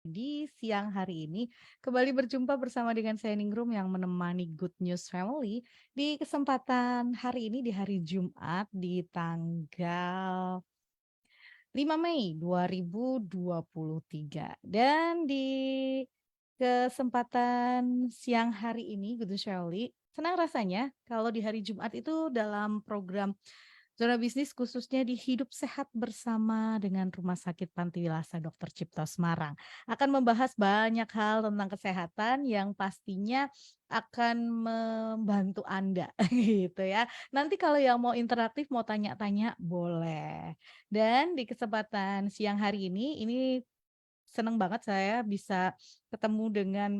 Di siang hari ini kembali berjumpa bersama dengan saya Ningrum yang menemani Good News Family di kesempatan hari ini di hari Jumat di tanggal 5 Mei 2023 dan di kesempatan siang hari ini Good News Family senang rasanya kalau di hari Jumat itu dalam program Zona Bisnis khususnya di Hidup Sehat Bersama dengan Rumah Sakit Pantiwilasa Dr. Cipto Semarang akan membahas banyak hal tentang kesehatan yang pastinya akan membantu Anda gitu ya. Nanti kalau yang mau interaktif mau tanya-tanya boleh. Dan di kesempatan siang hari ini senang banget saya bisa ketemu dengan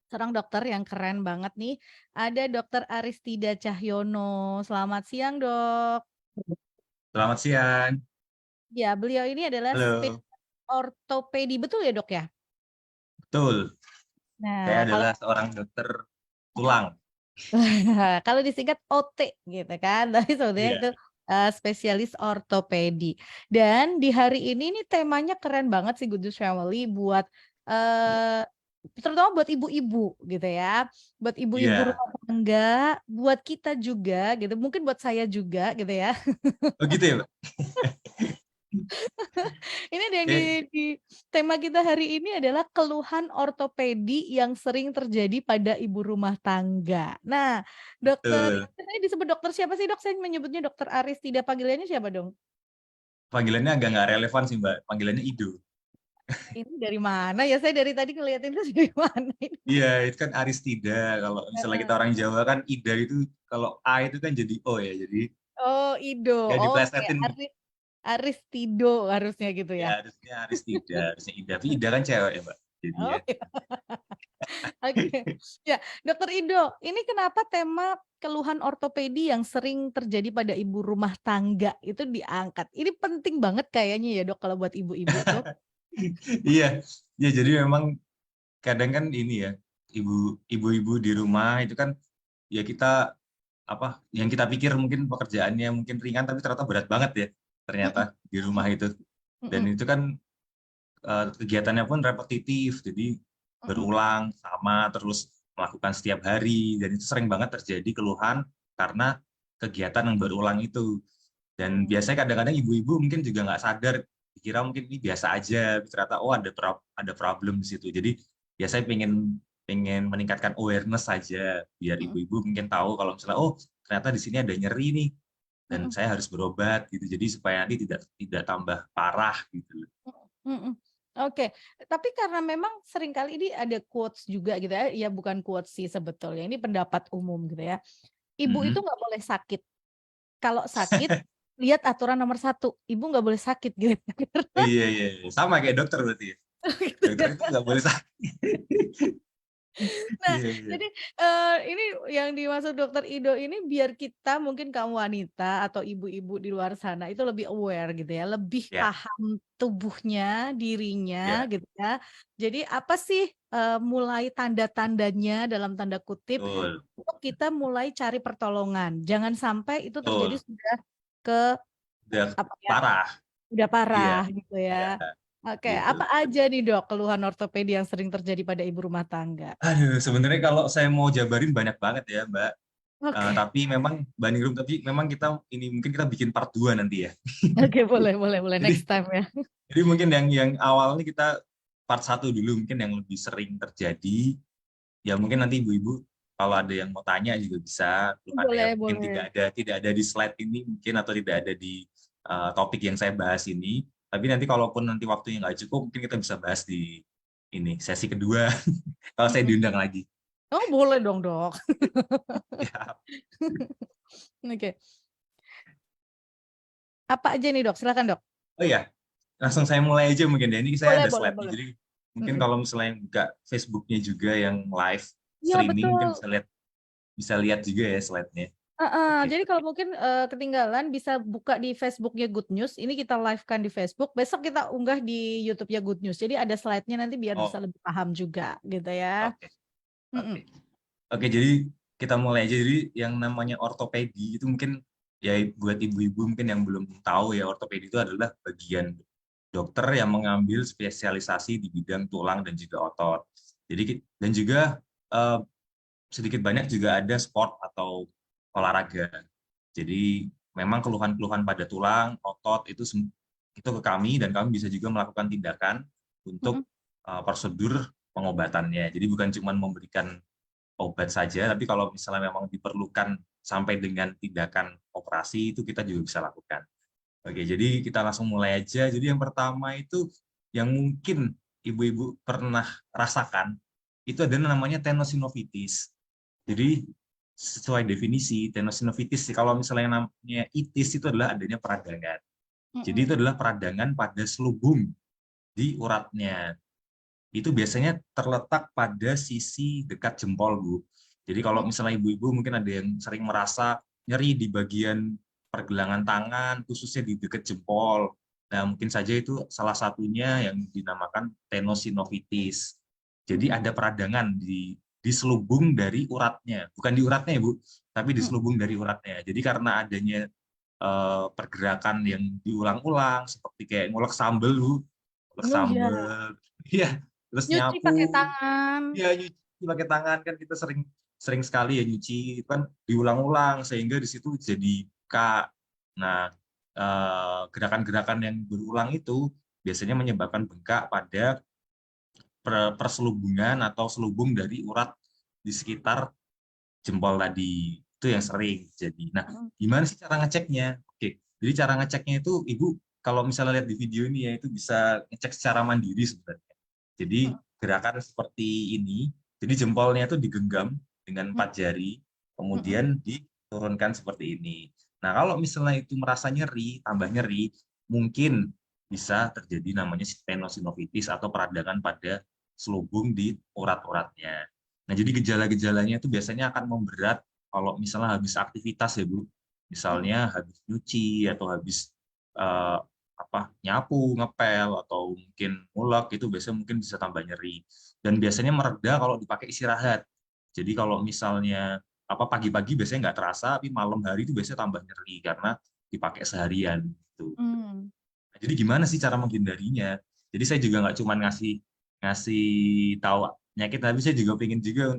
seorang dokter yang keren banget nih. Ada Dokter Aristida Cahyono. Selamat siang, Dok. Selamat siang. Ya, beliau ini adalah Halo. ortopedi, betul ya, Dok ya? Betul. Saya Nah, kalau adalah seorang dokter tulang. kalau disingkat OT gitu kan, tapi sebetulnya Iya. itu spesialis ortopedi. Dan di hari ini nih temanya keren banget sih Good News Family buat eh terutama buat ibu-ibu gitu ya, buat ibu-ibu Iya. rumah tangga, buat kita juga gitu, mungkin buat saya juga gitu ya. Oh gitu ya, Pak? Ini ada yang Eh, di tema kita hari ini adalah keluhan ortopedi yang sering terjadi pada ibu rumah tangga. Nah, dokter, betul. saya disebut dokter siapa sih dok? Saya menyebutnya dokter Aristida, panggilannya siapa dong? Panggilannya agak nggak relevan sih, Mbak. Panggilannya Ido. Ini dari mana ya? Saya dari tadi ngeliatin itu dari mana ini? Iya, itu kan Aristida. Kalau misalnya kita Heeh. orang Jawa kan Ida itu, kalau A itu kan jadi O ya. Jadi Oh, Ido. nggak Oke, diplesetin. Aristido harusnya gitu Ya, ya. harusnya Aristida, harusnya Ida. Tapi Ida kan cewek ya, Mbak. Jadi Oh, ya. ya. Oke. Ya, Dokter Ido, ini kenapa tema keluhan ortopedi yang sering terjadi pada ibu rumah tangga itu diangkat? Ini penting banget kayaknya ya, Dok, kalau buat ibu-ibu tuh. Iya. Ya, jadi memang kadang kan ini ya, ibu-ibu di rumah itu kan ya kita apa yang kita pikir mungkin pekerjaannya mungkin ringan tapi ternyata berat banget ya ternyata Mm-mm, di rumah itu, dan mm-mm, itu kan kegiatannya pun repetitif, jadi mm-mm, berulang sama terus melakukan setiap hari, dan itu sering banget terjadi keluhan karena kegiatan yang berulang itu. Dan mm-mm. biasanya kadang-kadang ibu-ibu mungkin juga nggak sadar, dikira mungkin ini biasa aja, ternyata oh ada problem di situ. Jadi biasanya pengen pengen meningkatkan awareness saja biar Mm-mm, ibu-ibu mungkin tahu kalau misalnya oh ternyata di sini ada nyeri nih dan mm-mm, saya harus berobat gitu. Jadi supaya nanti tidak tidak tambah parah gitu. mm-mm. Oke, tapi karena memang seringkali ini ada quotes juga gitu ya, ya bukan quotes sih sebetulnya, ini pendapat umum gitu ya. Ibu itu Mhm. nggak boleh sakit. Kalau sakit, lihat aturan nomor satu, ibu nggak boleh sakit gitu. Oh iya, iya, iya. Sama kayak dokter berarti ya. Gitu Dokter ya. itu nggak boleh sakit. Nah, Iya, iya. jadi, ini yang dimaksud Dokter Ido ini biar kita mungkin kaum wanita atau ibu-ibu di luar sana itu lebih aware gitu ya, lebih Ya, paham tubuhnya, dirinya ya, gitu ya. Jadi apa sih, mulai tanda-tandanya dalam tanda kutip betul. untuk kita mulai cari pertolongan. Jangan sampai itu terjadi Betul. sudah ke Udah apa ya, parah. udah Iya, parah gitu iya, ya. Oke, gitu. apa aja nih Dok keluhan ortopedi yang sering terjadi pada ibu rumah tangga? Aduh, sebenarnya kalau saya mau jabarin banyak banget ya, Mbak. Oke. Tapi memang banding room, tapi memang kita ini mungkin kita bikin part 2 nanti ya. Oke, boleh Jadi next time ya. jadi mungkin yang awalnya kita part 1 dulu mungkin yang lebih sering terjadi. Ya mungkin nanti ibu-ibu kalau ada yang mau tanya juga bisa, keluhannya Boleh, mungkin boleh. tidak ada di slide ini mungkin, atau tidak ada di topik yang saya bahas ini. Tapi nanti kalaupun nanti waktunya nggak cukup, mungkin kita bisa bahas di ini sesi kedua kalau saya Mm-mm. diundang lagi. Oh, boleh dong, Dok. Ya. Oke. Apa aja nih, Dok? Silakan, Dok. Oh ya, langsung saya mulai aja mungkin ya. Ini saya Boleh, ada boleh, slide-nya. boleh. Jadi mungkin Mm-mm. kalau misalnya buka Facebooknya juga yang live Iya, streaming, mungkin betul. bisa lihat juga ya slide-nya. Oke. Jadi kalau mungkin ketinggalan bisa buka di Facebooknya Good News. Ini kita live-kan di Facebook. Besok kita unggah di YouTube-nya Good News. Jadi ada slide-nya nanti biar bisa Oh, lebih paham juga gitu ya. oke. Mm-mm. Oke. Oke, jadi kita mulai aja. Jadi yang namanya ortopedi itu mungkin ya buat ibu-ibu mungkin yang belum tahu ya, ortopedi itu adalah bagian dokter yang mengambil spesialisasi di bidang tulang dan juga otot. Jadi dan juga eh, sedikit banyak juga ada sport atau olahraga. Jadi memang keluhan-keluhan pada tulang, otot itu ke kami dan kami bisa juga melakukan tindakan Mm-mm. untuk prosedur pengobatannya. Jadi bukan cuma memberikan obat saja, tapi kalau misalnya memang diperlukan sampai dengan tindakan operasi itu kita juga bisa lakukan. Oke, jadi kita langsung mulai aja. Jadi yang pertama itu yang mungkin ibu-ibu pernah rasakan itu ada namanya tenosinovitis. Jadi sesuai definisi tenosinovitis, kalau misalnya namanya itis itu adalah adanya peradangan. Jadi itu Mm-mm. adalah peradangan pada selubung di uratnya. Itu biasanya terletak pada sisi dekat jempol, Bu. Jadi kalau misalnya ibu-ibu mungkin ada yang sering merasa nyeri di bagian pergelangan tangan, khususnya di dekat jempol. Nah, mungkin saja itu salah satunya yang dinamakan tenosinovitis. Jadi Mm-mm. ada peradangan di selubung dari uratnya. Bukan di uratnya ya, Bu, tapi di Mm-mm. selubung dari uratnya. Jadi karena adanya pergerakan yang diulang-ulang, seperti kayak ngulek sambel, Bu. Ngulek Oh sambel. ya, Iya, terus nyuci pakai nyapu. tangan. Iya, nyuci pakai tangan kan kita sering sering sekali ya nyuci, itu kan diulang-ulang sehingga di situ jadi K. Nah, gerakan-gerakan yang berulang itu biasanya menyebabkan bengkak pada perselubungan atau selubung dari urat di sekitar jempol tadi. Itu yang sering jadi. Nah, Mm. gimana sih cara ngeceknya? Oke, jadi cara ngeceknya itu Ibu kalau misalnya lihat di video ini ya itu bisa ngecek secara mandiri sebenarnya. Jadi gerakan seperti ini, jadi jempolnya itu digenggam dengan Mm. 4 jari, Mm-mm. kemudian diturunkan seperti ini. Nah, kalau misalnya itu merasa nyeri, tambah nyeri, mungkin bisa terjadi namanya tenosinovitis atau peradangan pada selubung di urat-uratnya. Nah, jadi gejala-gejalanya itu biasanya akan memberat kalau misalnya habis aktivitas ya, Bu. Mm-mm. Misalnya habis nyuci atau habis eh, nyapu, ngepel atau mungkin ngulek itu biasanya mungkin bisa tambah nyeri. Dan biasanya mereda kalau dipakai istirahat. Jadi kalau misalnya pagi-pagi biasanya nggak terasa, tapi malam hari itu biasanya tambah nyeri karena dipakai seharian gitu. Mm. Nah, jadi gimana sih cara menghindarinya? Jadi saya juga nggak cuma ngasih ngasih tahu penyakit, tapi saya juga pengen juga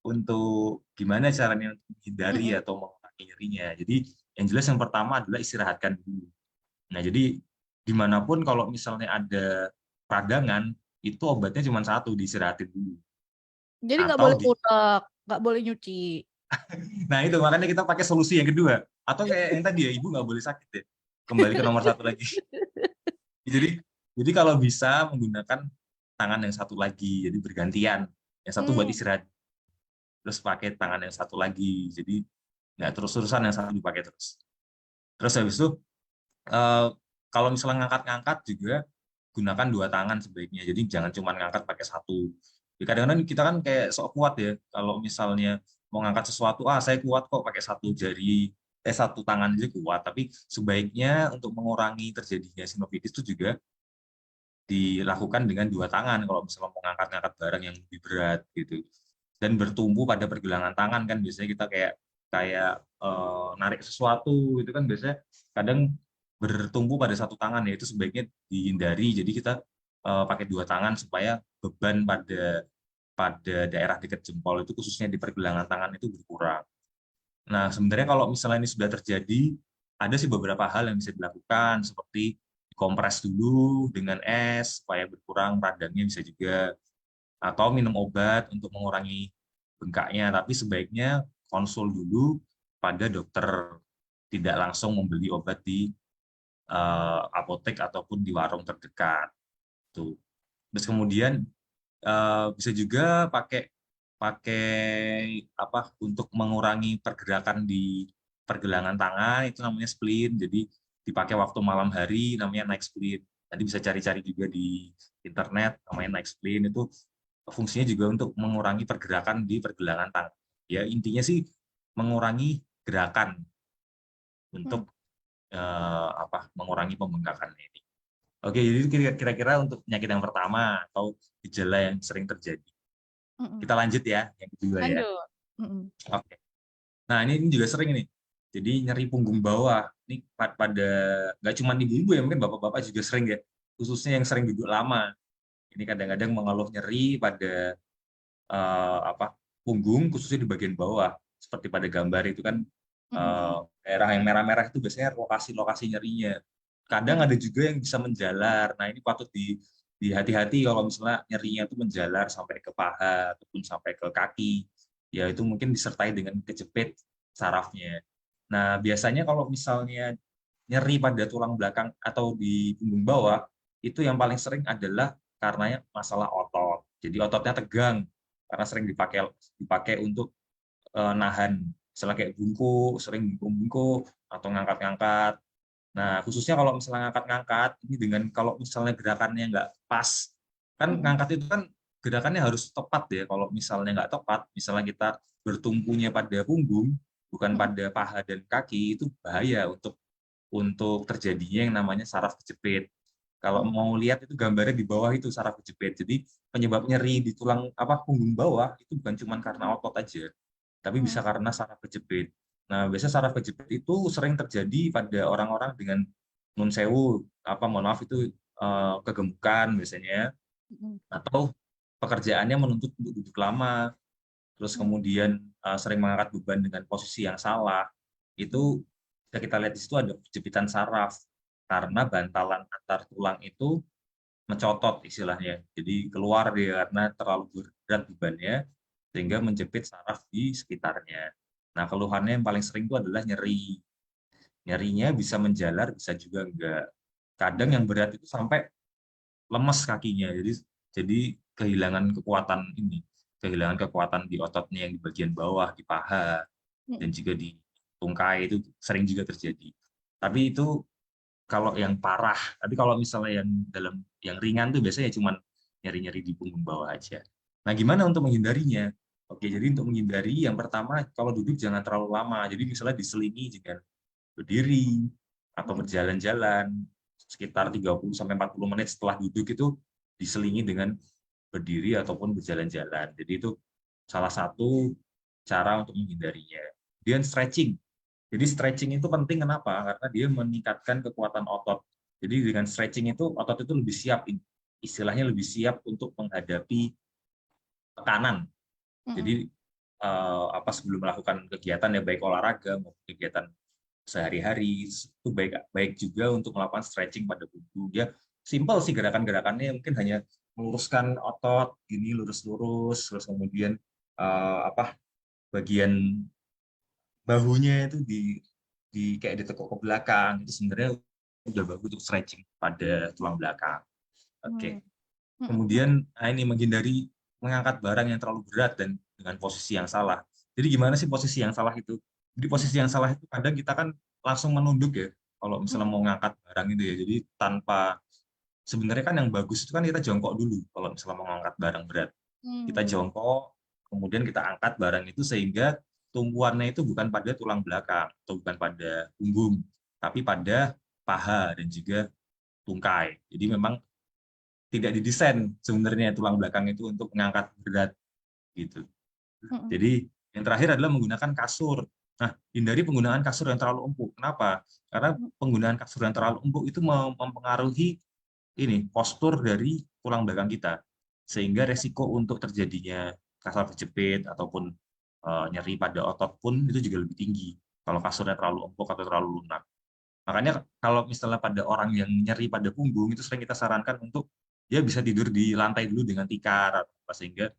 untuk gimana caranya menghindari Mm-mm. atau mengurangi nyerinya. Jadi yang jelas yang pertama adalah istirahatkan dulu. Nah, jadi dimanapun kalau misalnya ada peradangan, itu obatnya cuma satu, diistirahatin dulu. Jadi nggak boleh Atau udak, nggak boleh nyuci. nah itu makanya kita pakai solusi yang kedua. Atau kayak yang tadi ya, ibu nggak boleh sakit ya. Kembali ke nomor satu lagi. Jadi kalau bisa menggunakan tangan yang satu lagi, jadi bergantian. Yang satu buat Hmm. istirahat, terus pakai tangan yang satu lagi. Jadi nggak terus-terusan yang satu dipakai terus. Terus habis itu eh, kalau misalnya ngangkat-ngangkat juga gunakan 2 tangan sebaiknya. Jadi jangan cuma ngangkat pakai satu. Jadi kadang-kadang kita kan kayak sok kuat ya. Kalau misalnya mau ngangkat sesuatu, saya kuat kok pakai satu jari, satu tangan aja kuat. Tapi sebaiknya untuk mengurangi terjadinya sinovitis itu juga dilakukan dengan 2 tangan kalau misalnya mau ngangkat-ngangkat barang yang lebih berat gitu. Dan bertumpu pada pergelangan tangan kan biasanya kita kayak kayak narik sesuatu itu kan biasanya kadang bertumpu pada satu tangan ya itu sebaiknya dihindari. Jadi kita pakai 2 tangan supaya beban pada pada daerah dekat jempol itu khususnya di pergelangan tangan itu berkurang. Nah, sebenarnya kalau misalnya ini sudah terjadi, ada sih beberapa hal yang bisa dilakukan, seperti dikompres dulu dengan es, supaya berkurang radangnya bisa juga, atau minum obat untuk mengurangi bengkaknya, tapi sebaiknya konsul dulu pada dokter, tidak langsung membeli obat di apotek ataupun di warung terdekat. Tuh. Terus kemudian bisa juga pakai pakai untuk mengurangi pergerakan di pergelangan tangan itu namanya spleen. Jadi dipakai waktu malam hari namanya night spleen. Tadi bisa cari-cari juga di internet namanya night spleen itu fungsinya juga untuk mengurangi pergerakan di pergelangan tangan. Ya intinya sih mengurangi gerakan Hmm. untuk mengurangi pembengkakan ini. Oke, jadi kira-kira untuk penyakit yang pertama atau gejala yang sering terjadi. Mm-mm. Kita lanjut ya, yang kedua ya. Lanjut. Mm-mm. Oke. Nah, ini juga sering nih. Jadi nyeri punggung bawah. Ini pada nggak cuma ibu-ibu ya, mungkin bapak-bapak juga sering ya. khususnya yang sering duduk lama. Ini kadang-kadang mengeluh nyeri pada punggung, khususnya di bagian bawah. Seperti pada gambar itu kan Mm-mm. daerah yang merah-merah itu biasanya lokasi-lokasi nyerinya. Kadang ada juga yang bisa menjalar. Nah, ini patut hati-hati kalau misalnya nyerinya itu menjalar sampai ke paha ataupun sampai ke kaki. Ya itu mungkin disertai dengan kejepit sarafnya. Nah, biasanya kalau misalnya nyeri pada tulang belakang atau di punggung bawah, itu yang paling sering adalah karena masalah otot. Jadi ototnya tegang karena sering dipakai dipakai untuk nahan, misalnya kayak bungkuk, sering bungkuk-bungkuk atau ngangkat-ngangkat. Nah, khususnya kalau misalnya ngangkat-ngangkat, ini dengan kalau misalnya gerakannya nggak pas, kan Mm-mm. ngangkat itu kan gerakannya harus tepat ya. Kalau misalnya nggak tepat, misalnya kita bertumpunya pada punggung, bukan Mm-mm. pada paha dan kaki, itu bahaya untuk terjadinya yang namanya saraf kejepit. Kalau Mm-mm. mau lihat itu gambarnya di bawah itu saraf kejepit. Jadi penyebab nyeri di tulang punggung bawah itu bukan cuma karena otot aja, tapi bisa Mm-mm. karena saraf kejepit. Nah, biasanya saraf kejepit itu sering terjadi pada orang-orang dengan nun sewu, mohon maaf itu kegemukan biasanya, Mm-mm. atau pekerjaannya menuntut untuk duduk lama, terus Mm-mm. kemudian sering mengangkat beban dengan posisi yang salah. Itu bisa kita lihat di situ ada kejepitan saraf karena bantalan antar tulang itu mencotot istilahnya. Jadi keluar dia karena terlalu berat bebannya sehingga menjepit saraf di sekitarnya. Nah, keluhannya yang paling sering itu adalah nyeri. Nyerinya bisa menjalar, bisa juga enggak. Kadang yang berat itu sampai lemes kakinya. Jadi kehilangan kekuatan kehilangan kekuatan di ototnya yang di bagian bawah, di paha dan Mm-mm. juga di tungkai itu sering juga terjadi. Tapi itu kalau yang parah. Tapi kalau misalnya yang ringan tuh biasanya cuma nyeri-nyeri di punggung bawah aja. Nah, gimana untuk menghindarinya? Oke, jadi untuk menghindari yang pertama kalau duduk jangan terlalu lama. Jadi misalnya diselingi dengan berdiri atau Mm-mm. berjalan-jalan sekitar 30 sampai 40 menit setelah duduk itu diselingi dengan berdiri ataupun berjalan-jalan. Jadi itu salah satu cara untuk menghindarinya. Kemudian stretching. Jadi stretching itu penting kenapa? Karena dia meningkatkan kekuatan otot. Jadi dengan stretching itu otot itu lebih siap, istilahnya lebih siap untuk menghadapi tekanan. Mm-mm. Jadi sebelum melakukan kegiatan ya baik olahraga maupun kegiatan sehari-hari itu baik juga untuk melakukan stretching pada tubuh. Ya simpel sih gerakan-gerakannya mungkin hanya meluruskan otot gini lurus-lurus terus kemudian bagian bahunya itu di kayak ditekuk ke belakang itu sebenarnya udah bagus untuk stretching pada tulang belakang. Mm-mm. Oke. Mm-mm. Kemudian ini menghindari mengangkat barang yang terlalu berat dan dengan posisi yang salah. Jadi gimana sih posisi yang salah itu? Jadi posisi yang salah itu kadang kita kan langsung menunduk ya kalau misalnya Mm-mm. mau ngangkat barang itu ya. Jadi tanpa sebenarnya kan yang bagus itu kan kita jongkok dulu kalau misalnya mau ngangkat barang berat. Kita Mm-mm. jongkok, kemudian kita angkat barang itu sehingga tumpuannya itu bukan pada tulang belakang atau bukan pada punggung, tapi pada paha dan juga tungkai. Jadi memang tidak didesain sebenarnya tulang belakang itu untuk mengangkat berat gitu. Mm-mm. Jadi yang terakhir adalah menggunakan kasur. Nah, hindari penggunaan kasur yang terlalu empuk. Kenapa? Karena penggunaan kasur yang terlalu empuk itu mempengaruhi postur dari tulang belakang kita, sehingga resiko untuk terjadinya kasar kejepit ataupun nyeri pada otot pun itu juga lebih tinggi kalau kasurnya terlalu empuk atau terlalu lunak. Makanya kalau misalnya pada orang yang nyeri pada punggung itu sering kita sarankan untuk dia bisa tidur di lantai dulu dengan tikar sehingga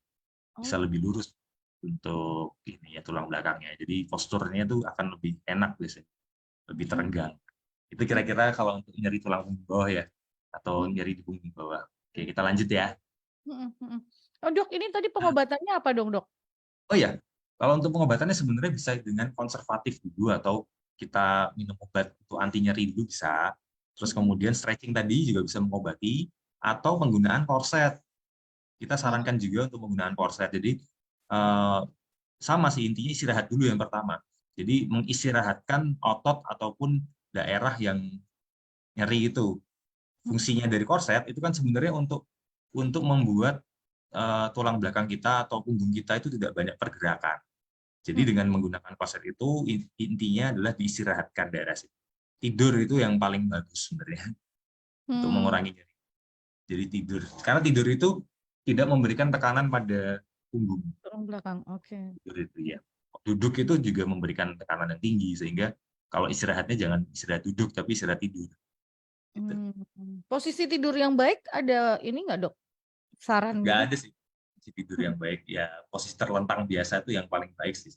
bisa Oh. lebih lurus untuk ini ya tulang belakangnya. Jadi posturnya itu akan lebih enak biasanya, lebih Mm-mm. terenggang. Itu Mm-mm. kira-kira kalau untuk nyeri tulang punggung bawah ya, atau Mm-mm. nyeri di punggung bawah. Oke, kita lanjut ya. Mm-mm. Mm-mm. Oh dok, ini tadi pengobatannya apa dong dok? Oh ya, kalau untuk pengobatannya sebenarnya bisa dengan konservatif dulu atau kita minum obat untuk anti nyeri dulu bisa. Terus Mm-mm. kemudian stretching tadi juga bisa mengobati atau penggunaan korset. Kita Mm. sarankan juga untuk penggunaan korset. Jadi eh, sama sih intinya istirahat dulu yang pertama. Jadi mengistirahatkan otot ataupun daerah yang nyeri itu. Mm-mm. Fungsinya dari korset itu kan sebenarnya untuk membuat tulang belakang kita atau punggung kita itu tidak banyak pergerakan. Jadi Mm-mm. dengan menggunakan korset itu intinya adalah diistirahatkan daerah situ. Tidur itu yang paling bagus sebenarnya untuk Hmm. mengurangi nyeri. Jadi tidur. Karena tidur itu tidak memberikan tekanan pada punggung. Tulang belakang. Oke. Tidur itu ya. Duduk itu juga memberikan tekanan yang tinggi sehingga kalau istirahatnya jangan istirahat duduk tapi istirahat tidur. Gitu. Posisi tidur yang baik ada ini nggak dok? Saran Nggak gitu? ada sih posisi tidur yang baik. Ya posisi terlentang biasa itu yang paling baik sih.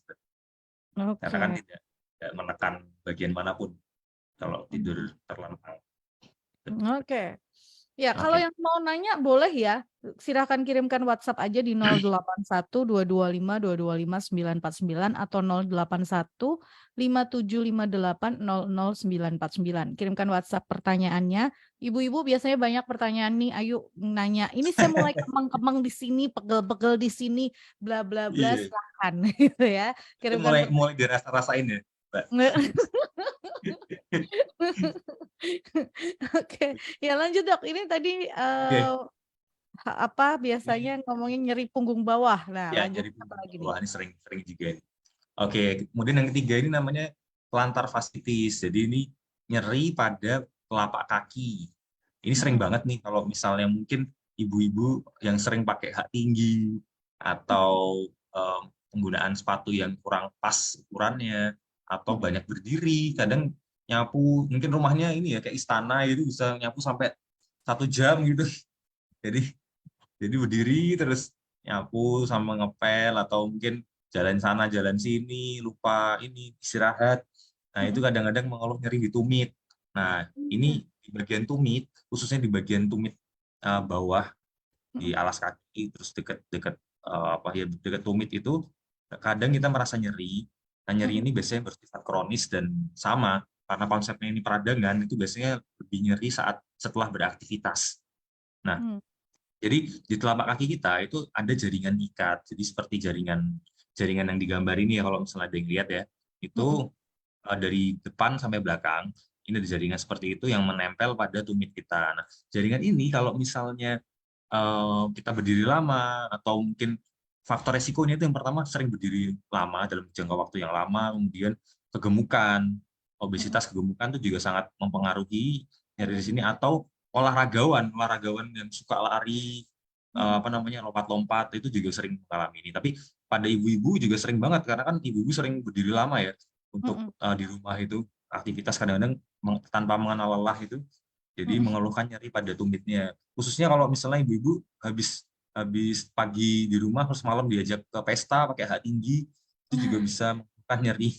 Karena kan Oke. tidak menekan bagian manapun kalau tidur terlentang. Oke. Ya, kalau Oke. yang mau nanya boleh ya. Silakan kirimkan WhatsApp aja di 081 225 225 949 atau 081 5758 00 949. Kirimkan WhatsApp pertanyaannya. Ibu-ibu biasanya banyak pertanyaan nih. Ayo nanya. Ini saya mulai kemang-kemang di sini, pegel-pegel di sini, bla bla bla. Iya. Silahkan gitu ya. Itu Kirimkan mulai dirasa-rasain ya, Mbak. Oke, ya lanjut dok. Ini tadi Oke. apa Ini biasanya ngomongin nyeri punggung bawah. Nah, ya lanjut jadi apa punggung lagi nih? bawah ini sering juga. Oke, kemudian yang ketiga ini namanya plantar fasciitis. Jadi ini nyeri pada telapak kaki. Ini sering banget nih kalau misalnya mungkin ibu-ibu yang sering pakai hak tinggi atau penggunaan sepatu yang kurang pas ukurannya atau banyak berdiri. Kadang nyapu, mungkin rumahnya ini ya kayak istana itu bisa nyapu sampai 1 jam gitu. Jadi berdiri terus nyapu sama ngepel atau mungkin jalan sana jalan sini lupa ini istirahat. Nah itu kadang-kadang mengeluh nyeri di tumit. Nah ini di bagian tumit, khususnya di bagian tumit bawah di alas kaki terus dekat-dekat apa ya dekat tumit itu kadang kita merasa nyeri. Nah nyeri ini biasanya bersifat kronis dan sama karena konsepnya ini peradangan itu biasanya lebih nyeri saat setelah beraktivitas. Nah jadi di telapak kaki kita itu ada jaringan ikat. Jadi seperti jaringan jaringan yang digambar ini ya kalau misalnya ada yang lihat ya. Itu dari depan sampai belakang ini ada jaringan seperti itu yang menempel pada tumit kita. Nah, jaringan ini kalau misalnya kita berdiri lama atau mungkin faktor resikonya itu yang pertama sering berdiri lama dalam jangka waktu yang lama, kemudian kegemukan, obesitas kegemukan itu juga sangat mempengaruhi nyeri di sini atau olahragawan yang suka lari apa namanya lompat-lompat itu juga sering mengalami ini. Tapi pada ibu-ibu juga sering banget karena kan ibu-ibu sering berdiri lama ya untuk di rumah itu aktivitas kadang-kadang tanpa mengenal lelah itu jadi mengeluhkan nyeri pada tumitnya. Khususnya kalau misalnya ibu-ibu habis habis pagi di rumah terus malam diajak ke pesta pakai hak tinggi itu juga bisa mengeluhkan nyeri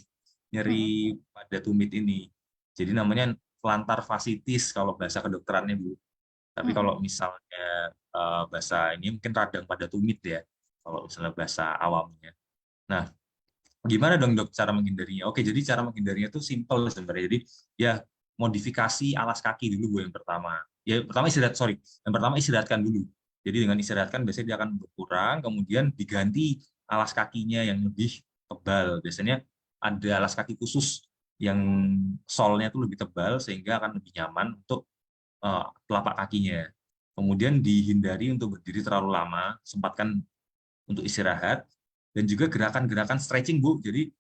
nyeri pada tumit ini. Jadi namanya plantar fasciitis kalau bahasa kedokterannya Bu. Tapi kalau misalnya bahasa ini mungkin radang pada tumit ya. Kalau misalnya bahasa awamnya. Nah, gimana dong dok cara menghindarinya? Oke, jadi cara menghindarinya itu simple sebenarnya. Jadi ya modifikasi alas kaki dulu Bu yang pertama. Ya pertama yang pertama istirahatkan dulu. Jadi dengan istirahatkan biasanya dia akan berkurang, kemudian diganti alas kakinya yang lebih tebal. Biasanya ada alas kaki khusus yang solnya itu lebih tebal sehingga akan lebih nyaman untuk telapak kakinya. Kemudian dihindari untuk berdiri terlalu lama, sempatkan untuk istirahat, dan juga gerakan-gerakan stretching, Bu. Jadi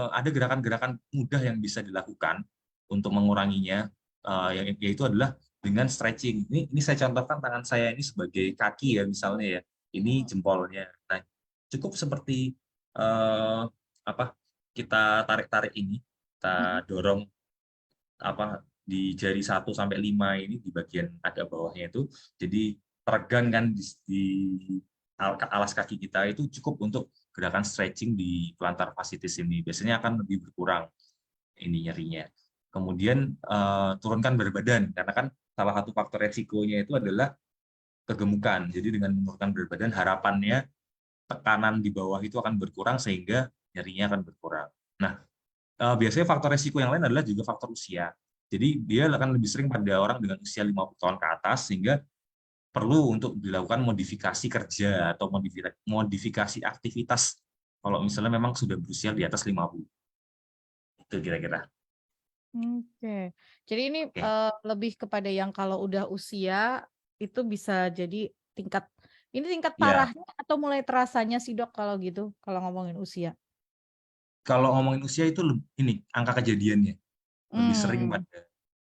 ada gerakan-gerakan mudah yang bisa dilakukan untuk menguranginya, yaitu adalah dengan stretching. Ini saya contohkan tangan saya ini sebagai kaki ya misalnya ya. Ini jempolnya. Nah, cukup seperti apa kita tarik-tarik ini, kita dorong apa di jari 1 sampai 5 ini di bagian agak bawahnya itu jadi teregang kan di alas kaki kita itu cukup untuk gerakan stretching di plantar fasciitis ini biasanya akan lebih berkurang ini nyerinya. Kemudian turunkan berat badan karena kan salah satu faktor resikonya itu adalah kegemukan. Jadi dengan menurunkan berat badan harapannya tekanan di bawah itu akan berkurang sehingga nyerinya akan berkurang. Nah, biasanya faktor resiko yang lain adalah juga faktor usia. Jadi dia akan lebih sering pada orang dengan usia 50 tahun ke atas sehingga perlu untuk dilakukan modifikasi kerja atau modifikasi aktivitas kalau misalnya memang sudah berusia di atas 50. Itu kira-kira. Oke. Jadi ini Oke. lebih kepada yang kalau udah usia itu bisa jadi tingkat Ya, parahnya atau mulai terasanya sih dok kalau gitu kalau ngomongin usia. kalau ngomongin usia itu ini angka kejadiannya lebih sering Hmm. pada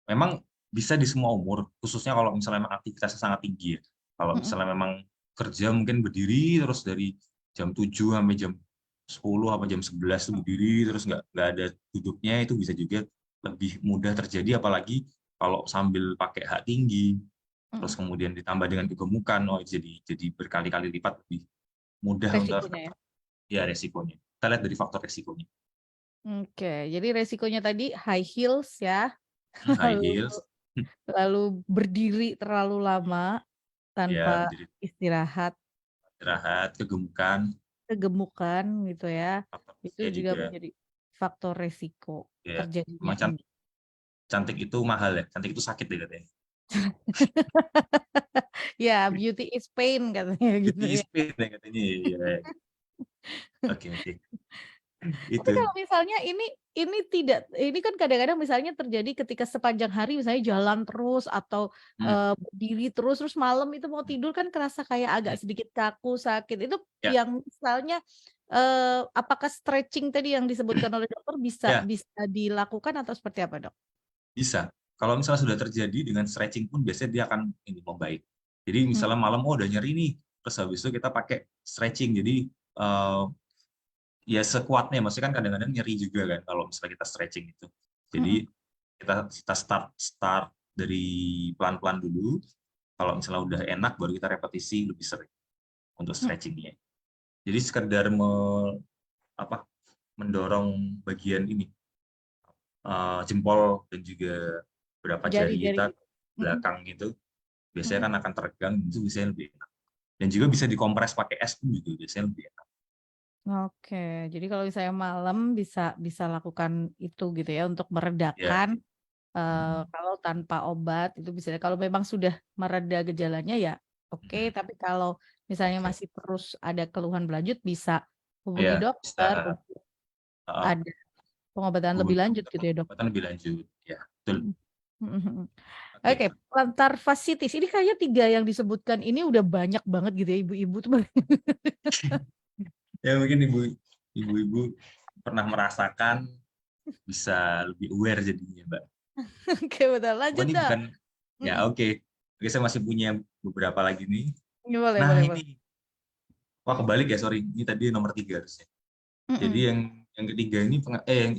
memang bisa di semua umur, khususnya kalau misalnya memang aktivitasnya sangat tinggi ya. Kalau Mm-mm. misalnya memang kerja mungkin berdiri terus dari jam 7 sampai jam 10 apa jam 11 itu berdiri terus nggak ada duduknya, itu bisa juga lebih mudah terjadi, apalagi kalau sambil pakai hak tinggi terus Mm-mm. kemudian ditambah dengan kegemukan, oh jadi berkali-kali lipat lebih mudah untuk Resikonya ya. ya resikonya. Kita lihat dari faktor resikonya. Oke, jadi resikonya tadi high heels ya, High lalu heels, lalu berdiri terlalu lama ya tanpa menjadi istirahat, istirahat, kegemukan, kegemukan gitu ya. faktor Itu usia juga juga. menjadi faktor resiko Ya, terjadinya emang ini. cantik itu mahal ya, cantik itu sakit deh katanya. Ya, beauty is pain katanya gitu Beauty ya. is pain deh katanya. Ya, oke oke. Tapi Itu. kalau misalnya ini tidak, ini kan kadang-kadang misalnya terjadi ketika sepanjang hari misalnya jalan terus atau Hmm, berdiri terus malam itu mau hmm, tidur kan kerasa kayak agak hmm. sedikit kaku, sakit. Itu Ya, yang misalnya apakah stretching tadi yang disebutkan oleh dokter bisa ya bisa dilakukan atau seperti apa, Dok? bisa. Kalau misalnya sudah terjadi dengan stretching pun biasanya dia akan ini membaik. Jadi Hmm, misalnya malam oh udah nyeri nih, terus habis itu kita pakai stretching. Jadi eh, ya sekuatnya, maksudnya kan kadang-kadang nyeri juga kan kalau misalnya kita stretching itu. Jadi hmm, kita start start dari pelan-pelan dulu. Kalau misalnya udah enak baru kita repetisi lebih sering untuk hmm. stretchingnya. Jadi sekedar apa, mendorong bagian ini jempol dan juga beberapa jari Jari-jari kita gitu. Hmm, belakang gitu biasanya hmm. kan akan teregang, itu biasanya lebih enak. Dan juga bisa dikompres pakai es pun juga biasanya lebih enak. Oke, jadi kalau misalnya malam bisa bisa lakukan itu gitu ya untuk Ya, meredakan. Kalau tanpa obat itu bisa, kalau memang sudah mereda gejalanya ya oke, tapi kalau misalnya masih terus ada keluhan berlanjut bisa hubungi ya bisa dokter untuk ada pengobatan lebih hubungi lanjut dokter gitu ya, untuk Dok. pengobatan lebih lanjut. Ya, betul. Mhm. Mhm, mhm. Oke. Oke, plantar fasciitis ini kayaknya 3 yang disebutkan ini udah banyak banget gitu ya ibu-ibu tuh. Ya mungkin ibu-ibu pernah merasakan, bisa lebih aware jadinya, Mbak. Oke, betul. Oh, Lanjut, ini Dok. bukan, ya Mhm. oke. Oke, saya masih punya beberapa lagi nih. Ini boleh, Nah, boleh, boleh. ini, wah kebalik ya, sorry. Ini tadi nomor 3 harusnya. Jadi Mhm. yang ketiga ini,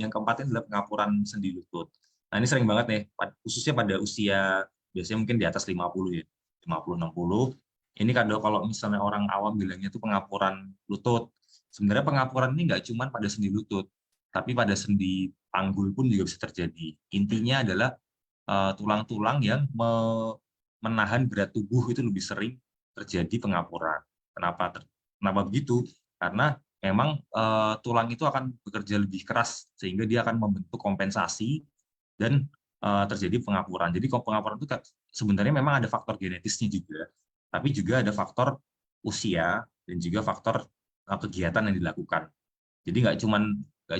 yang keempat ini adalah pengapuran sendi lutut. Nah, ini sering banget nih, khususnya pada usia, biasanya mungkin di atas 50 ya, 50, 60. Ini kalau misalnya orang awam bilangnya itu pengapuran lutut. Sebenarnya pengapuran ini nggak cuma pada sendi lutut, tapi pada sendi panggul pun juga bisa terjadi. Intinya adalah tulang-tulang yang menahan berat tubuh itu lebih sering terjadi pengapuran. Kenapa begitu? Karena memang tulang itu akan bekerja lebih keras sehingga dia akan membentuk kompensasi dan terjadi pengapuran. Jadi pengapuran itu sebenarnya memang ada faktor genetisnya juga, tapi juga ada faktor usia dan juga faktor kegiatan yang dilakukan. Jadi nggak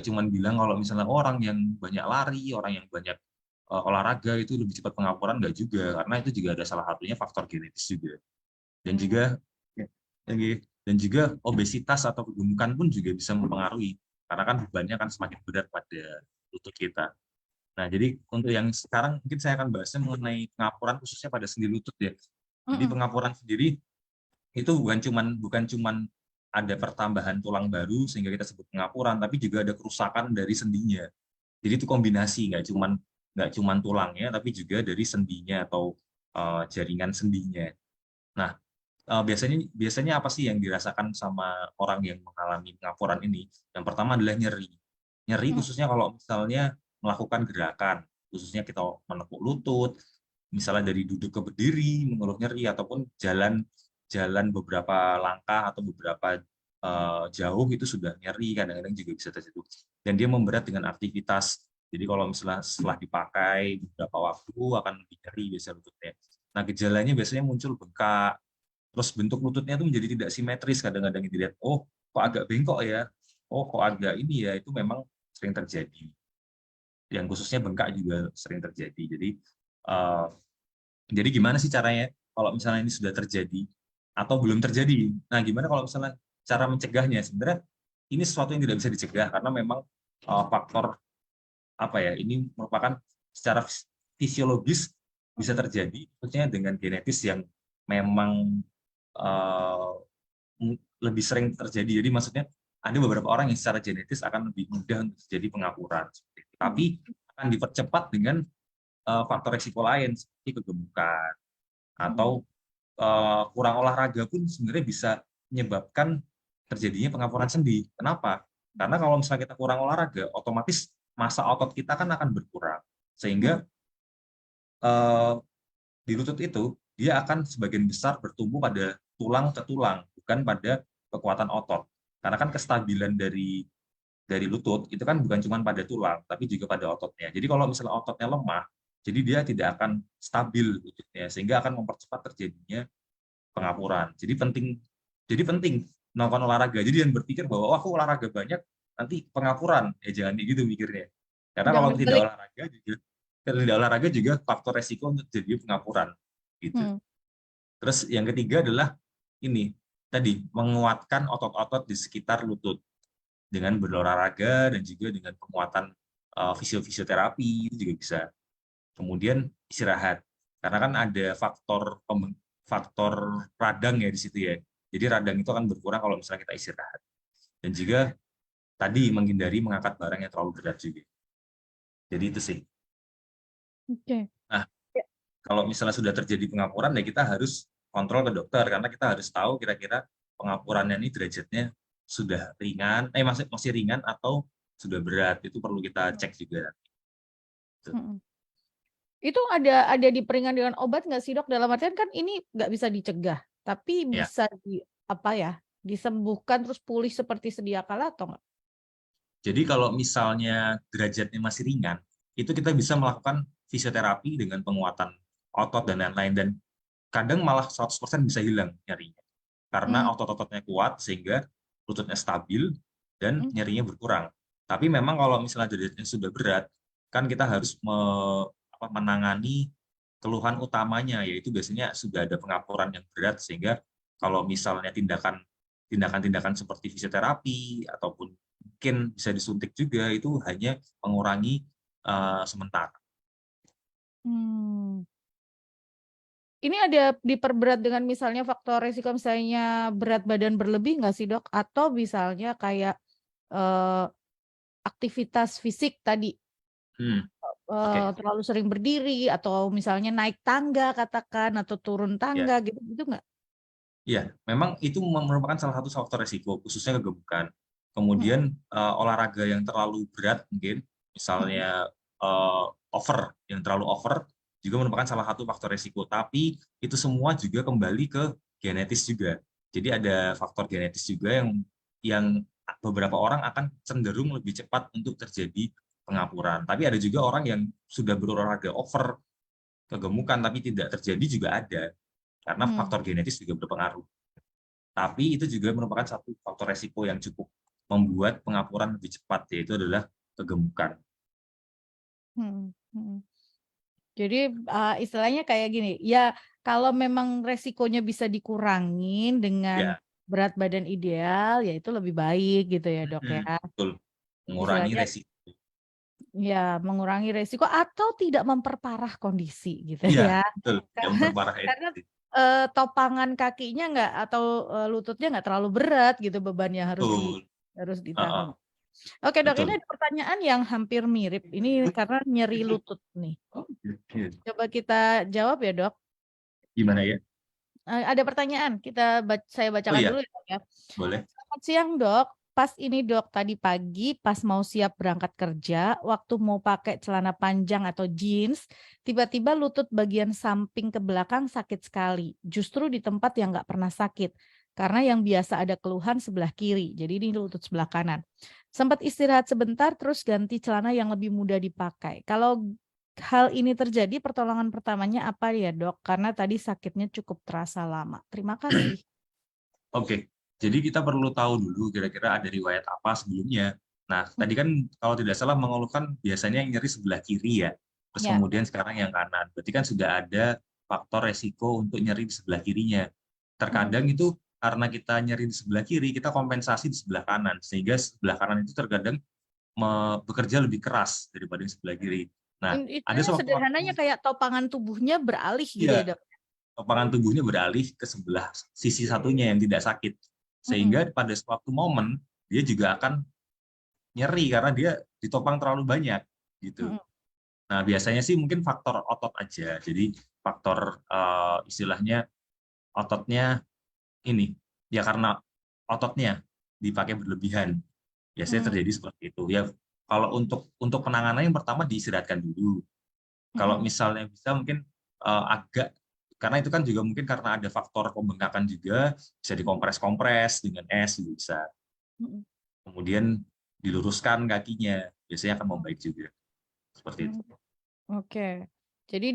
cuman bilang kalau misalnya orang yang banyak lari, orang yang banyak olahraga itu lebih cepat pengapuran, nggak juga, karena itu juga ada salah satunya faktor genetis juga. Dan Hmm. juga ya, dan juga obesitas atau kegemukan pun juga bisa mempengaruhi, karena kan bebannya kan semakin berat pada lutut kita. Nah, jadi untuk yang sekarang mungkin saya akan bahasnya mengenai pengapuran khususnya pada sendi lutut ya. Jadi Mhm. pengapuran sendiri itu bukan cuman ada pertambahan tulang baru sehingga kita sebut pengapuran, tapi juga ada kerusakan dari sendinya. Jadi itu kombinasi, nggak cuman tulangnya, tapi juga dari sendinya atau jaringan sendinya. Nah, biasanya biasanya apa sih yang dirasakan sama orang yang mengalami pengapuran ini? Yang pertama adalah nyeri. Nyeri Mhm. khususnya kalau misalnya melakukan gerakan, khususnya kita menekuk lutut, misalnya dari duduk ke berdiri mengeluh nyeri, ataupun jalan jalan beberapa langkah atau beberapa jauh itu sudah nyeri, kadang-kadang juga bisa terjadi. Dan dia memberat dengan aktivitas. Jadi kalau misalnya setelah dipakai beberapa waktu akan lebih nyeri biasanya lututnya. Nah, gejalanya biasanya muncul bengkak, terus bentuk lututnya itu menjadi tidak simetris, kadang-kadang dilihat, oh kok agak bengkok ya, oh kok agak ini ya, itu memang sering terjadi. Yang khususnya bengkak juga sering terjadi. Uh, jadi gimana sih caranya kalau misalnya ini sudah terjadi atau belum terjadi? Nah, gimana kalau misalnya cara mencegahnya? Sebenarnya ini sesuatu yang tidak bisa dicegah karena memang faktor apa ya? Ini merupakan secara fisiologis bisa terjadi, maksudnya dengan genetis yang memang lebih sering terjadi. Jadi maksudnya ada beberapa orang yang secara genetis akan lebih mudah untuk terjadi pengapuran. Tapi akan dipercepat dengan faktor resiko lain seperti kegemukan atau kurang olahraga pun sebenarnya bisa menyebabkan terjadinya pengapuran sendi. Kenapa? Karena kalau misalnya kita kurang olahraga, otomatis massa otot kita kan akan berkurang. Sehingga di lutut itu, dia akan sebagian besar bertumbuh pada tulang ke tulang, bukan pada kekuatan otot. Karena kan kestabilan dari lutut itu kan bukan cuma pada tulang, tapi juga pada ototnya. Jadi kalau misalnya ototnya lemah, jadi dia tidak akan stabil lututnya, sehingga akan mempercepat terjadinya pengapuran. Jadi penting melakukan olahraga. Jadi yang berpikir bahwa oh, aku olahraga banyak nanti pengapuran, ya jangan gitu mikirnya. Karena Jangan kalau dibalik. tidak olahraga juga faktor resiko untuk terjadi pengapuran gitu. Terus yang ketiga adalah ini tadi menguatkan otot-otot di sekitar lutut dengan berolahraga dan juga dengan penguatan fisioterapi itu juga bisa. Kemudian istirahat, karena kan ada faktor radang ya di situ ya. Jadi radang itu akan berkurang kalau misalnya kita istirahat. Dan juga tadi menghindari mengangkat barang yang terlalu berat juga. Jadi itu sih. Oke. Nah, kalau misalnya sudah terjadi pengapuran ya kita harus kontrol ke dokter karena kita harus tahu kira-kira pengapurannya ini derajatnya sudah ringan, masih ringan atau sudah berat. Itu perlu kita cek juga. Itu ada diperingan dengan obat nggak sih dok? Dalam artian kan ini nggak bisa dicegah, tapi Ya. bisa disembuhkan terus pulih seperti sedia kala atau nggak? Jadi kalau misalnya derajatnya masih ringan, itu kita bisa melakukan fisioterapi dengan penguatan otot dan lain-lain, dan kadang malah 100% bisa hilang nyerinya. Karena otot-ototnya kuat sehingga lututnya stabil dan nyerinya berkurang. Tapi memang kalau misalnya derajatnya sudah berat, kan kita harus menangani keluhan utamanya, yaitu biasanya sudah ada pengapuran yang berat, sehingga kalau misalnya tindakan-tindakan seperti fisioterapi ataupun mungkin bisa disuntik juga, itu hanya mengurangi sementara. Ini ada diperberat dengan misalnya faktor resiko misalnya berat badan berlebih nggak sih dok? Atau misalnya kayak aktivitas fisik tadi Oke. terlalu sering berdiri atau misalnya naik tangga katakan atau turun Ya. tangga gitu nggak? Iya, memang itu merupakan salah satu faktor resiko, khususnya kegemukan. Kemudian olahraga yang terlalu berat mungkin, misalnya yang terlalu over, juga merupakan salah satu faktor resiko. Tapi itu semua juga kembali ke genetis juga. Jadi ada faktor genetis juga yang beberapa orang akan cenderung lebih cepat untuk terjadi pengapuran. Tapi ada juga orang yang sudah berolahraga over, kegemukan, tapi tidak terjadi juga ada. Karena faktor genetis juga berpengaruh. Tapi itu juga merupakan satu faktor resiko yang cukup membuat pengapuran lebih cepat, yaitu adalah kegemukan. Jadi istilahnya kayak gini, ya kalau memang resikonya bisa dikurangin dengan berat badan ideal, ya itu lebih baik gitu ya dok ya. Betul, mengurangi Istilahnya resiko. ya mengurangi resiko atau tidak memperparah kondisi gitu Iya, ya. betul. Yang memperparah Karena itu. topangan kakinya nggak atau lututnya nggak terlalu berat gitu bebannya harus ditanggung. Oke dok, ini ada pertanyaan yang hampir mirip. Ini karena nyeri lutut nih. Coba kita jawab ya dok. Gimana ya? Ada pertanyaan, saya bacakan dulu ya dok ya. Boleh. Selamat siang dok. Pas ini dok, tadi pagi pas mau siap berangkat kerja, waktu mau pakai celana panjang atau jeans, tiba-tiba lutut bagian samping ke belakang sakit sekali. Justru di tempat yang nggak pernah sakit. Karena yang biasa ada keluhan sebelah kiri, jadi ini lutut sebelah kanan. Sempat istirahat sebentar, terus ganti celana yang lebih mudah dipakai. Kalau hal ini terjadi, pertolongan pertamanya apa ya dok? Karena tadi sakitnya cukup terasa lama. Terima kasih. Oke. Jadi kita perlu tahu dulu kira-kira ada riwayat apa sebelumnya. Nah, tadi kan kalau tidak salah mengeluhkan biasanya yang nyeri sebelah kiri ya. Terus kemudian sekarang yang kanan. Berarti kan sudah ada faktor resiko untuk nyeri di sebelah kirinya. Terkadang itu karena kita nyeri di sebelah kiri, kita kompensasi di sebelah kanan. Sehingga sebelah kanan itu terkadang bekerja lebih keras daripada yang sebelah kiri. Nah, ada Istilahnya sederhananya sewaktu-waktu kayak topangan tubuhnya beralih gitu ya, ya Dok? topangan tubuhnya beralih ke sebelah sisi satunya yang tidak sakit. Mhm, Sehingga pada suatu momen dia juga akan nyeri karena dia ditopang terlalu banyak gitu. mhm, Nah, biasanya sih mungkin faktor otot aja. Jadi faktor istilahnya ototnya ini ya karena ototnya dipakai berlebihan. Biasanya mhm, terjadi seperti itu. Ya kalau untuk penanganan yang pertama diistirahatkan dulu. Kalau mhm, misalnya bisa mungkin agak karena itu kan juga mungkin karena ada faktor pembengkakan juga bisa dikompres-kompres dengan es juga bisa. mhm, Kemudian diluruskan kakinya, biasanya akan mhm, membaik juga. Seperti itu. mhm. Oke. Jadi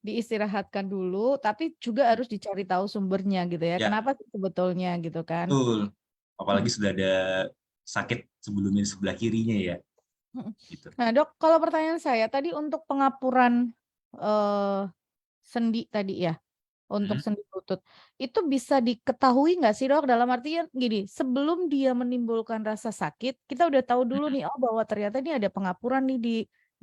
diistirahatkan dulu, tapi juga harus dicari tahu sumbernya gitu ya. Ya, Kenapa sih sebetulnya gitu kan? betul. Apalagi Mhm, sudah ada sakit sebelumnya di sebelah kirinya ya, mhm. gitu. Nah, Dok, kalau pertanyaan saya tadi untuk pengapuran eh, sendi tadi ya, untuk Hmm. sendi lutut, itu bisa diketahui nggak sih, Dok? Dalam artian gini, sebelum dia menimbulkan rasa sakit, kita udah tahu dulu nih, oh bahwa ternyata ini ada pengapuran nih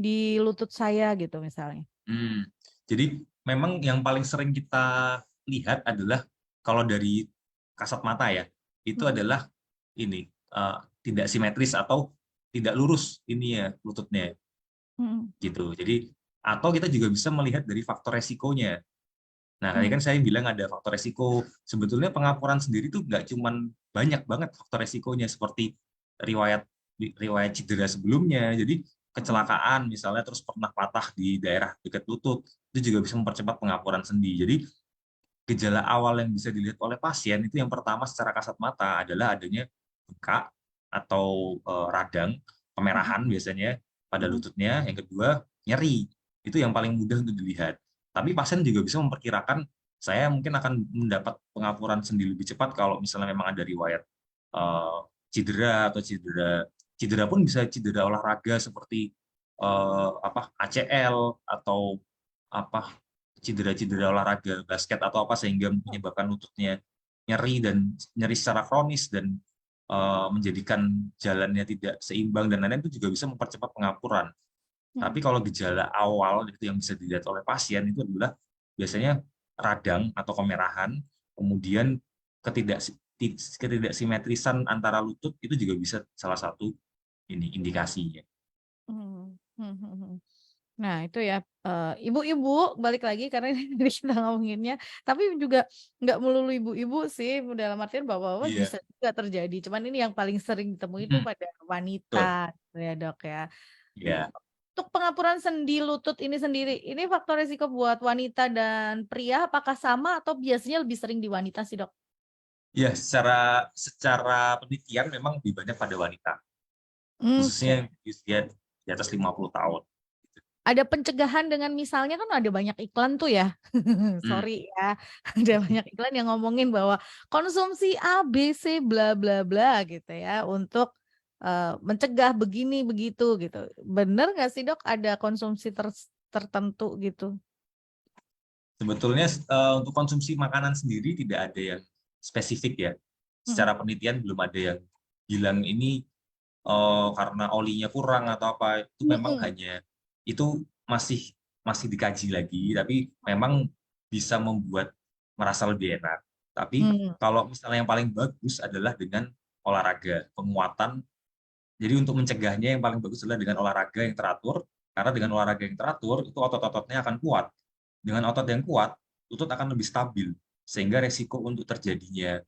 di lutut saya gitu misalnya. Hmm. Jadi memang yang paling sering kita lihat adalah kalau dari kasat mata ya, itu Mhm, adalah ini tidak simetris atau tidak lurus ini ya lututnya mhm, gitu. Jadi atau kita juga bisa melihat dari faktor resikonya. Nah, tadi mhm, kan saya bilang ada faktor resiko. Sebetulnya pengapuran sendiri tuh nggak cuman banyak banget faktor resikonya seperti riwayat riwayat cedera sebelumnya. Jadi mhm, kecelakaan misalnya terus pernah patah di daerah dekat lutut itu juga bisa mempercepat pengapuran sendi. Jadi gejala awal yang bisa dilihat oleh pasien itu yang pertama secara kasat mata adalah adanya bengkak atau radang mhm, kemerahan biasanya pada mhm, lututnya. Yang kedua nyeri. Itu yang paling mudah untuk dilihat. Tapi pasien juga bisa memperkirakan saya mungkin akan mendapat pengapuran sendi lebih cepat kalau misalnya memang ada riwayat eh, cedera atau cedera pun bisa cedera olahraga seperti apa ACL atau apa cedera-cedera olahraga basket atau apa sehingga menyebabkan lututnya nyeri dan nyeri secara kronis dan menjadikan jalannya tidak seimbang dan lain-lain itu juga bisa mempercepat pengapuran. Tapi mhm, kalau gejala awal itu yang bisa dilihat oleh pasien itu adalah biasanya radang atau kemerahan, kemudian ketidaksimetrisan antara lutut itu juga bisa salah satu ini indikasinya. mhm, mhm, mhm. Nah, itu ya, ibu-ibu balik lagi karena ini tadi kita ngomonginnya, tapi juga nggak melulu ibu-ibu sih, dalam artian bapak-bapak Iya. bisa juga terjadi, cuman ini yang paling sering ditemui itu Hmm, pada betul. wanita gitu ya, Dok, ya. Iya. Untuk pengapuran sendi lutut ini sendiri, ini faktor risiko buat wanita dan pria apakah sama atau biasanya lebih sering di wanita sih, Dok? Ya, secara penelitian memang lebih banyak pada wanita, Oke. khususnya di usia di atas 50 tahun. Ada pencegahan dengan misalnya kan ada banyak iklan tuh ya, Hmm. sorry ya, ada banyak iklan yang ngomongin bahwa konsumsi A, B, C, bla bla bla gitu ya untuk, mencegah begini begitu gitu. Bener nggak sih, Dok, ada konsumsi tertentu gitu? Sebetulnya untuk konsumsi makanan sendiri tidak ada yang spesifik ya. Mhm, Secara penelitian belum ada yang bilang ini karena olinya kurang atau apa. Itu memang mhm, hanya itu masih masih dikaji lagi, tapi memang bisa membuat merasa lebih enak. Tapi mmm, kalau misalnya yang paling bagus adalah dengan olahraga, penguatan. Jadi untuk mencegahnya yang paling bagus adalah dengan olahraga yang teratur, karena dengan olahraga yang teratur itu otot-ototnya akan kuat. Dengan otot yang kuat, lutut akan lebih stabil, sehingga resiko untuk terjadinya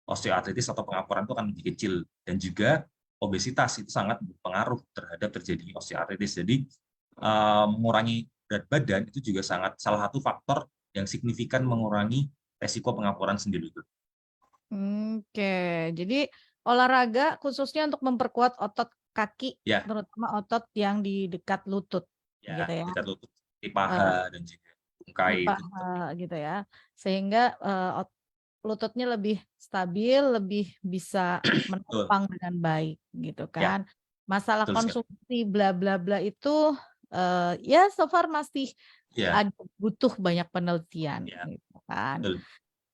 osteoartritis atau pengapuran itu akan lebih kecil. Dan juga obesitas itu sangat berpengaruh terhadap terjadinya osteoartritis. Jadi mengurangi berat badan itu juga sangat salah satu faktor yang signifikan mengurangi resiko pengapuran sendi lutut. oke. Jadi olahraga khususnya untuk memperkuat otot kaki, Ya, terutama otot yang di dekat lutut ya gitu ya? dekat lutut, di Eee, paha dan juga di tungkai itu paha penting. gitu ya, sehingga, lututnya lebih stabil, lebih bisa Betul. menopang dengan baik gitu Ya, kan. Masalah betul sekali. konsumsi bla bla bla itu, ya so far masih Ya, butuh banyak penelitian ya, gitu kan. betul.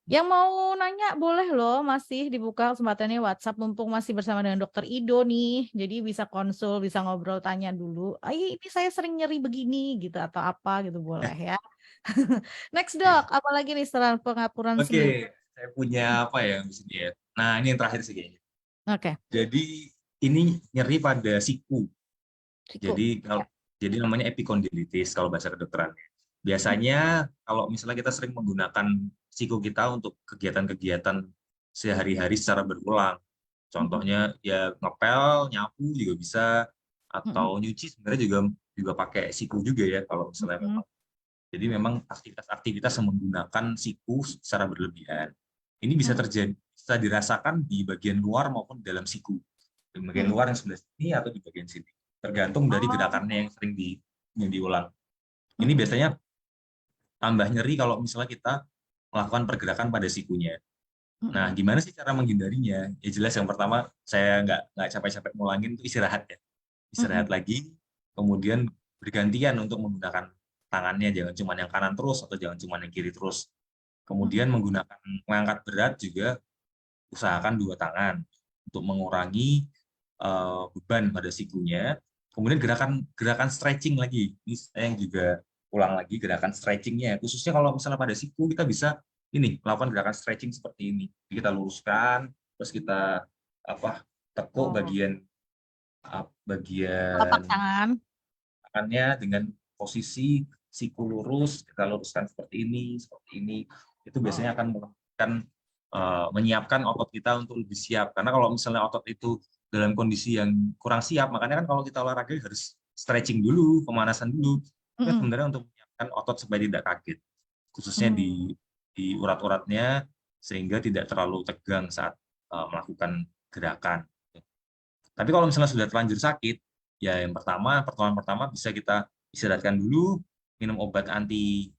Yang mau nanya boleh loh, masih dibuka kesempatannya WhatsApp mumpung masih bersama dengan Dokter Ido nih. Jadi bisa konsul, bisa ngobrol, tanya dulu. Ini saya sering nyeri begini gitu atau apa gitu boleh ya. Next Dok, apalagi nih setelah pengapuran Oke, sendi? saya punya apa ya di sini ya. Nah, ini yang terakhir sih kayaknya. Oke, Jadi ini nyeri pada siku. siku. Jadi Ya. kalau jadi namanya epikondilitis kalau bahasa kedokteran. Biasanya kalau misalnya kita sering menggunakan siku kita untuk kegiatan-kegiatan sehari-hari secara berulang. Mm-mm. Contohnya ya ngepel, nyapu juga bisa, Mm-mm. atau nyuci sebenarnya juga pakai siku juga ya kalau misalnya Mm-mm. memang. Jadi memang aktivitas-aktivitas yang menggunakan siku secara berlebihan. Ini bisa Mm-mm. terjadi, bisa dirasakan di bagian luar maupun di dalam siku. Di bagian Mm-mm. luar yang sebelah sini atau di bagian sini. Tergantung dari Oh. gerakannya yang sering yang diulang. Ini Mm-mm. biasanya tambah nyeri kalau misalnya kita melakukan pergerakan pada sikunya. Nah, Mm-mm. gimana sih cara menghindarinya? Ya jelas yang pertama saya nggak capek-capek ngulangin itu istirahat ya. Istirahat Mm-mm. lagi, kemudian bergantian untuk menggunakan tangannya, jangan cuma yang kanan terus atau jangan cuma yang kiri terus. Mm-mm. Kemudian mengangkat berat juga usahakan dua tangan untuk mengurangi beban pada sikunya. Kemudian gerakan stretching lagi. Ini saya yang juga ulang lagi gerakan stretchingnya. Khususnya kalau misalnya pada siku kita bisa ini melakukan gerakan stretching seperti ini. Jadi kita luruskan, terus kita apa tekuk Oh. Telapak bagian tangan. tangannya dengan posisi siku lurus, kita luruskan seperti ini, itu biasanya Oh. akan menyiapkan otot kita untuk lebih siap. Karena kalau misalnya otot itu dalam kondisi yang kurang siap, makanya kan kalau kita olahraga harus stretching dulu, pemanasan dulu, itu Mm-mm. sebenarnya untuk menyiapkan otot supaya tidak kaget, khususnya Mm. di urat-uratnya, sehingga tidak terlalu tegang saat melakukan gerakan. Tapi kalau misalnya sudah terlanjur sakit, ya yang pertolongan pertama bisa kita istirahatkan dulu, minum obat anti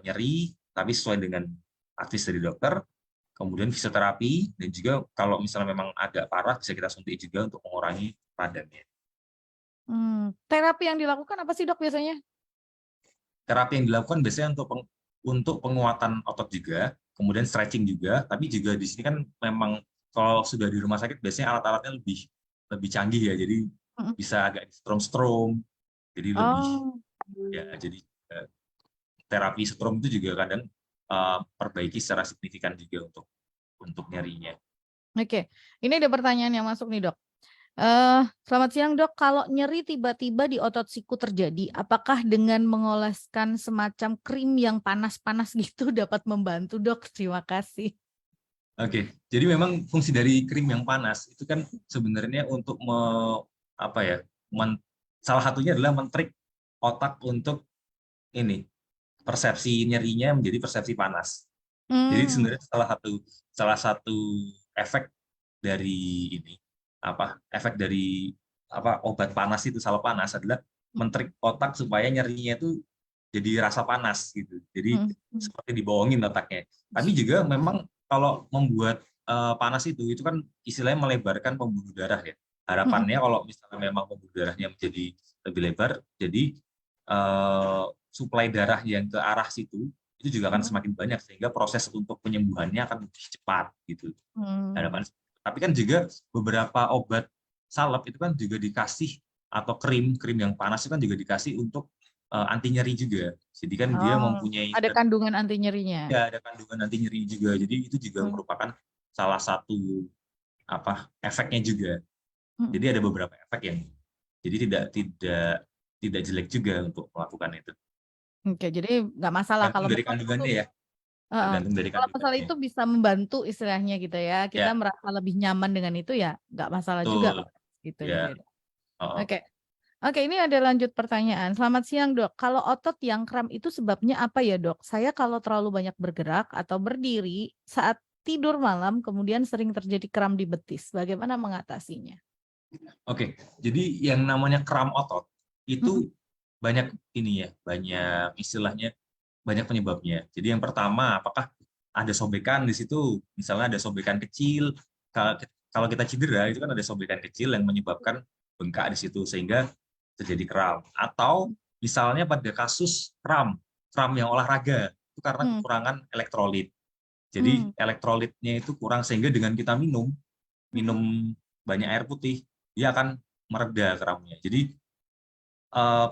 nyeri, tapi sesuai dengan advies dari dokter, kemudian fisioterapi, dan juga kalau misalnya memang agak parah, bisa kita suntik juga untuk mengurangi radangnya. Terapi yang dilakukan apa sih dok biasanya? Terapi yang dilakukan biasanya untuk penguatan otot juga, kemudian stretching juga, tapi juga di sini kan memang kalau sudah di rumah sakit biasanya alat-alatnya lebih lebih canggih ya, jadi Mm-mm. bisa agak strom-strom, jadi lebih Oh, ya jadi terapi strom itu juga kadang perbaiki secara signifikan juga untuk nyerinya. oke. Ini ada pertanyaan yang masuk nih dok. Selamat siang dok, kalau nyeri tiba-tiba di otot siku terjadi, apakah dengan mengoleskan semacam krim yang panas-panas gitu dapat membantu dok? Terima kasih. Oke, jadi memang fungsi dari krim yang panas itu kan sebenarnya untuk apa ya, salah satunya adalah men-trick otak untuk ini persepsi nyerinya menjadi persepsi panas. Jadi Hmm. sebenarnya salah satu efek dari ini efek dari obat panas itu salep panas adalah men-trick otak supaya nyerinya itu jadi rasa panas gitu. Jadi Hmm. seperti dibohongin otaknya. Tapi juga memang kalau membuat panas itu kan istilahnya melebarkan pembuluh darah ya. Hmm. Harapannya kalau misalnya memang pembuluh darahnya menjadi lebih lebar, jadi suplai darah yang ke arah situ itu juga akan Hmm. semakin banyak sehingga proses untuk penyembuhannya akan lebih cepat gitu. Hmm. Harapan. Tapi kan juga beberapa obat salep itu kan juga dikasih atau krim yang panas itu kan juga dikasih untuk anti nyeri juga. Jadi kan dia Oh, mempunyai ada kandungan anti nyerinya. ya ada kandungan anti nyeri juga. Jadi itu juga Hmm. merupakan salah satu efeknya juga. Hmm. Jadi ada beberapa efek yang jadi tidak jelek juga untuk melakukan itu. Oke, jadi nggak masalah Tergantung kalau dari misal itu. kandungannya ya. Heeh. Tergantung dari Kalau misal kandungannya. itu bisa membantu istilahnya gitu ya, kita Ya, merasa lebih nyaman dengan itu ya, nggak masalah juga betul. kok. Gitu ya, Ya. ya. Oh. Oke. Oke, ini ada lanjut pertanyaan. Selamat siang, Dok. Kalau otot yang kram itu sebabnya apa ya, Dok? Saya kalau terlalu banyak bergerak atau berdiri saat tidur malam, kemudian sering terjadi kram di betis. Bagaimana mengatasinya? Oke, jadi yang namanya kram otot Mm-mm. itu banyak ini ya, banyak istilahnya, banyak penyebabnya. Jadi yang pertama, apakah ada sobekan di situ? Misalnya ada sobekan kecil. Kalau kita cedera itu kan ada sobekan kecil yang menyebabkan bengkak di situ sehingga terjadi kram. Atau misalnya pada kasus kram yang olahraga itu karena Mm. kekurangan elektrolit. Jadi elektrolitnya itu kurang sehingga dengan kita minum banyak air putih, dia akan mereda kramnya. Jadi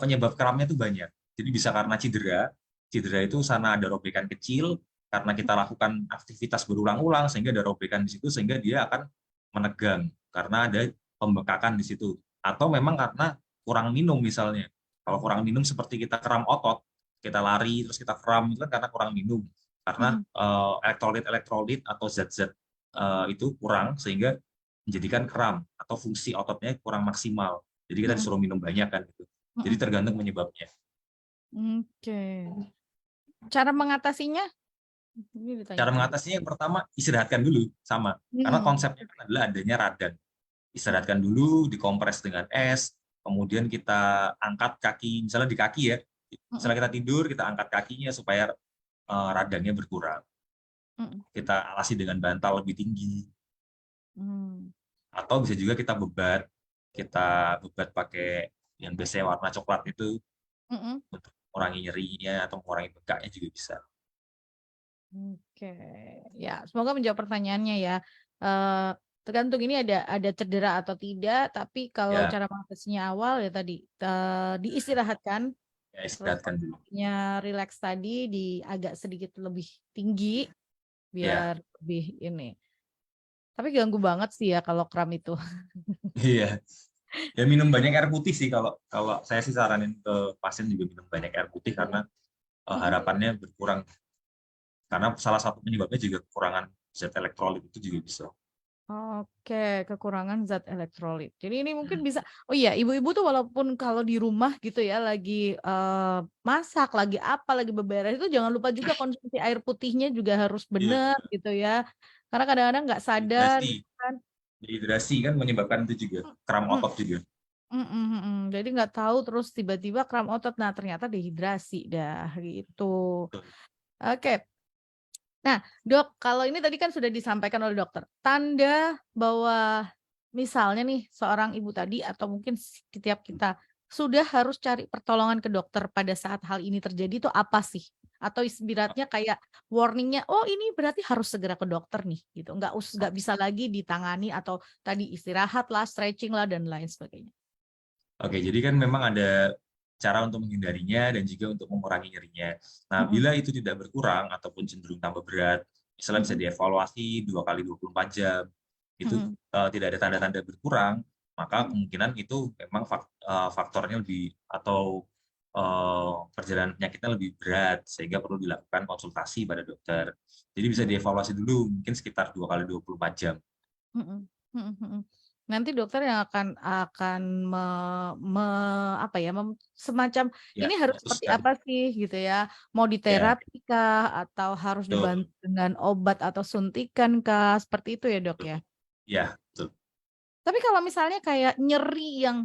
penyebab kramnya itu banyak. Jadi bisa karena cedera itu sana ada robekan kecil karena kita lakukan aktivitas berulang-ulang sehingga ada robekan di situ sehingga dia akan menegang karena ada pembekakan di situ. Atau memang karena kurang minum misalnya. Kalau kurang minum seperti kita kram otot, kita lari terus kita kram itu kan karena kurang minum. Karena elektrolit atau zat-zat itu kurang sehingga menjadikan kram atau fungsi ototnya kurang maksimal. Jadi kita disuruh minum banyak kan gitu. Jadi tergantung penyebabnya. Oke. Cara mengatasinya? Ini ditanya Cara tadi. mengatasinya yang pertama istirahatkan dulu sama. Karena konsepnya kan adalah adanya radang. Istirahatkan dulu, dikompres dengan es, kemudian kita angkat kaki, misalnya di kaki ya. Misalnya kita tidur, kita angkat kakinya supaya radangnya berkurang. Kita alasi dengan bantal lebih tinggi. Atau bisa juga kita bebat pakai yang biasanya warna coklat itu untuk mengurangi nyerinya atau mengurangi bengkaknya juga bisa. Oke, ya semoga menjawab pertanyaannya ya. Tergantung ini ada cedera atau tidak, tapi kalau Ya, cara mengatasinya awal ya tadi diistirahatkan, ya terus istirahatkan dulu. posisinya relax tadi, di agak sedikit lebih tinggi Ya, biar lebih ini. Tapi ganggu banget sih ya kalau kram itu. iya. Ya minum banyak air putih sih kalau kalau saya sih saranin ke pasien juga minum banyak air putih karena harapannya berkurang. Karena salah satu penyebabnya juga kekurangan zat elektrolit itu juga bisa. Oke, kekurangan zat elektrolit. Jadi ini mungkin bisa, oh iya, ibu-ibu tuh walaupun kalau di rumah gitu ya, lagi masak, lagi apa, lagi beberes itu jangan lupa juga konsumsi air putihnya juga harus Iya, benar gitu ya. Karena kadang-kadang nggak sadar dehidrasi. gitu kan. Dehidrasi kan menyebabkan itu juga kram Mm, otot juga. Jadi nggak tahu terus tiba-tiba kram otot. Nah ternyata dehidrasi dah gitu. Betul. Oke. Nah, Dok, kalau ini tadi kan sudah disampaikan oleh dokter, tanda bahwa misalnya nih seorang ibu tadi atau mungkin setiap kita sudah harus cari pertolongan ke dokter pada saat hal ini terjadi itu apa sih? Atau ibaratnya kayak warningnya, oh ini berarti harus segera ke dokter nih, gitu. Nggak bisa lagi ditangani atau tadi istirahat lah, stretching lah dan lain sebagainya. Oke, jadi kan memang ada cara untuk menghindarinya dan juga untuk mengurangi nyerinya. Nah, Mm-mm, bila itu tidak berkurang ataupun cenderung tambah berat, misalnya bisa mm-mm, dievaluasi 2 kali 24 jam, itu mm-mm, tidak ada tanda-tanda berkurang, maka mm-mm, kemungkinan itu memang faktornya lebih atau perjalanan penyakitnya lebih berat sehingga perlu dilakukan konsultasi pada dokter. Jadi bisa mm-mm. dievaluasi dulu mungkin sekitar 2 kali 24 jam. Mhm, mhm, mhm. Nanti dokter yang akan apa ya, semacam Ya, ini harus seperti memutuskan. apa sih gitu ya, mau Ya, diterapi kah atau harus betul, dibantu dengan obat atau suntikan kah, seperti itu ya Dok ya? betul. Ya, betul. Tapi kalau misalnya kayak nyeri yang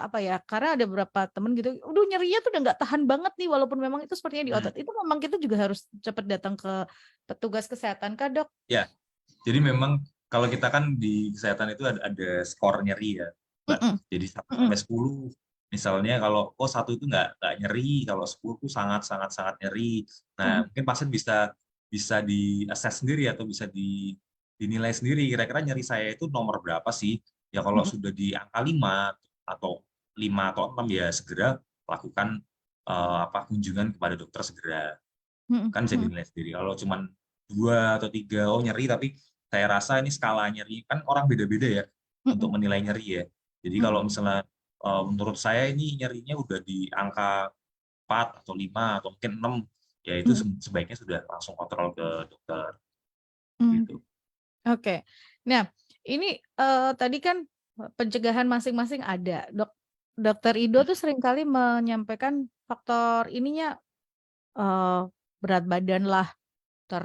apa ya, karena ada beberapa temen gitu, "Aduh nyerinya tuh udah nggak tahan banget nih," walaupun memang itu sepertinya di Hmm, otot. Itu memang kita juga harus cepat datang ke petugas kesehatan kah, Dok? ya. Jadi memang kalau kita kan di kesehatan itu ada skor nyeri ya, Mbak. Mhm, Jadi 1 mhm, sampai 10 misalnya kalau 1 itu nggak nyeri, kalau 10 itu sangat sangat sangat nyeri. mhm, Nah, mungkin pasien bisa bisa di-assess sendiri atau bisa dinilai sendiri kira-kira nyeri saya itu nomor berapa sih? Ya kalau mhm, sudah di angka 5 atau 5 atau 6 ya segera lakukan kunjungan kepada dokter segera. mhm, Kan bisa mhm. dinilai sendiri. Kalau cuman 2 atau 3 oh nyeri tapi saya rasa ini skala nyeri kan orang beda-beda ya untuk Mhm, menilai nyeri ya. Jadi kalau mhm, misalnya menurut saya ini nyerinya udah di angka 4 atau 5 atau mungkin 6 ya itu mhm, sebaiknya sudah langsung kontrol ke dokter mmm, gitu. oke. Nah, ini, tadi kan pencegahan masing-masing ada. Dokter Ido tuh seringkali menyampaikan faktor ininya, eee, berat badan lah,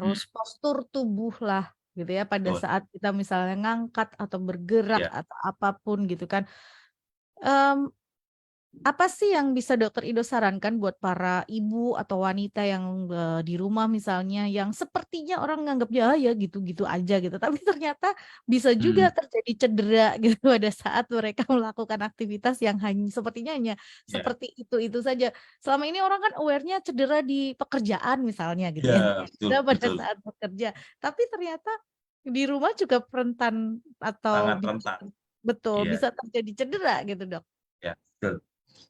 Hmm, terus postur tubuh lah, gitu ya, pada betul. saat kita misalnya ngangkat atau bergerak Ya, atau apapun gitu kan. Mmm Apa sih yang bisa Dokter Ido sarankan buat para ibu atau wanita yang, di rumah misalnya yang sepertinya orang nganggapnya, "Ah, ya gitu-gitu aja," gitu, tapi ternyata bisa Hmm, juga terjadi cedera gitu pada saat mereka melakukan aktivitas yang sepertinya hanya ya, seperti itu saja. Selama ini orang kan aware-nya cedera di pekerjaan misalnya gitu ya, ya betul cedera pada betul, saat bekerja, tapi ternyata di rumah juga rentan atau sangat rentan. betul, Iya, bisa terjadi cedera gitu, Dok. ya betul.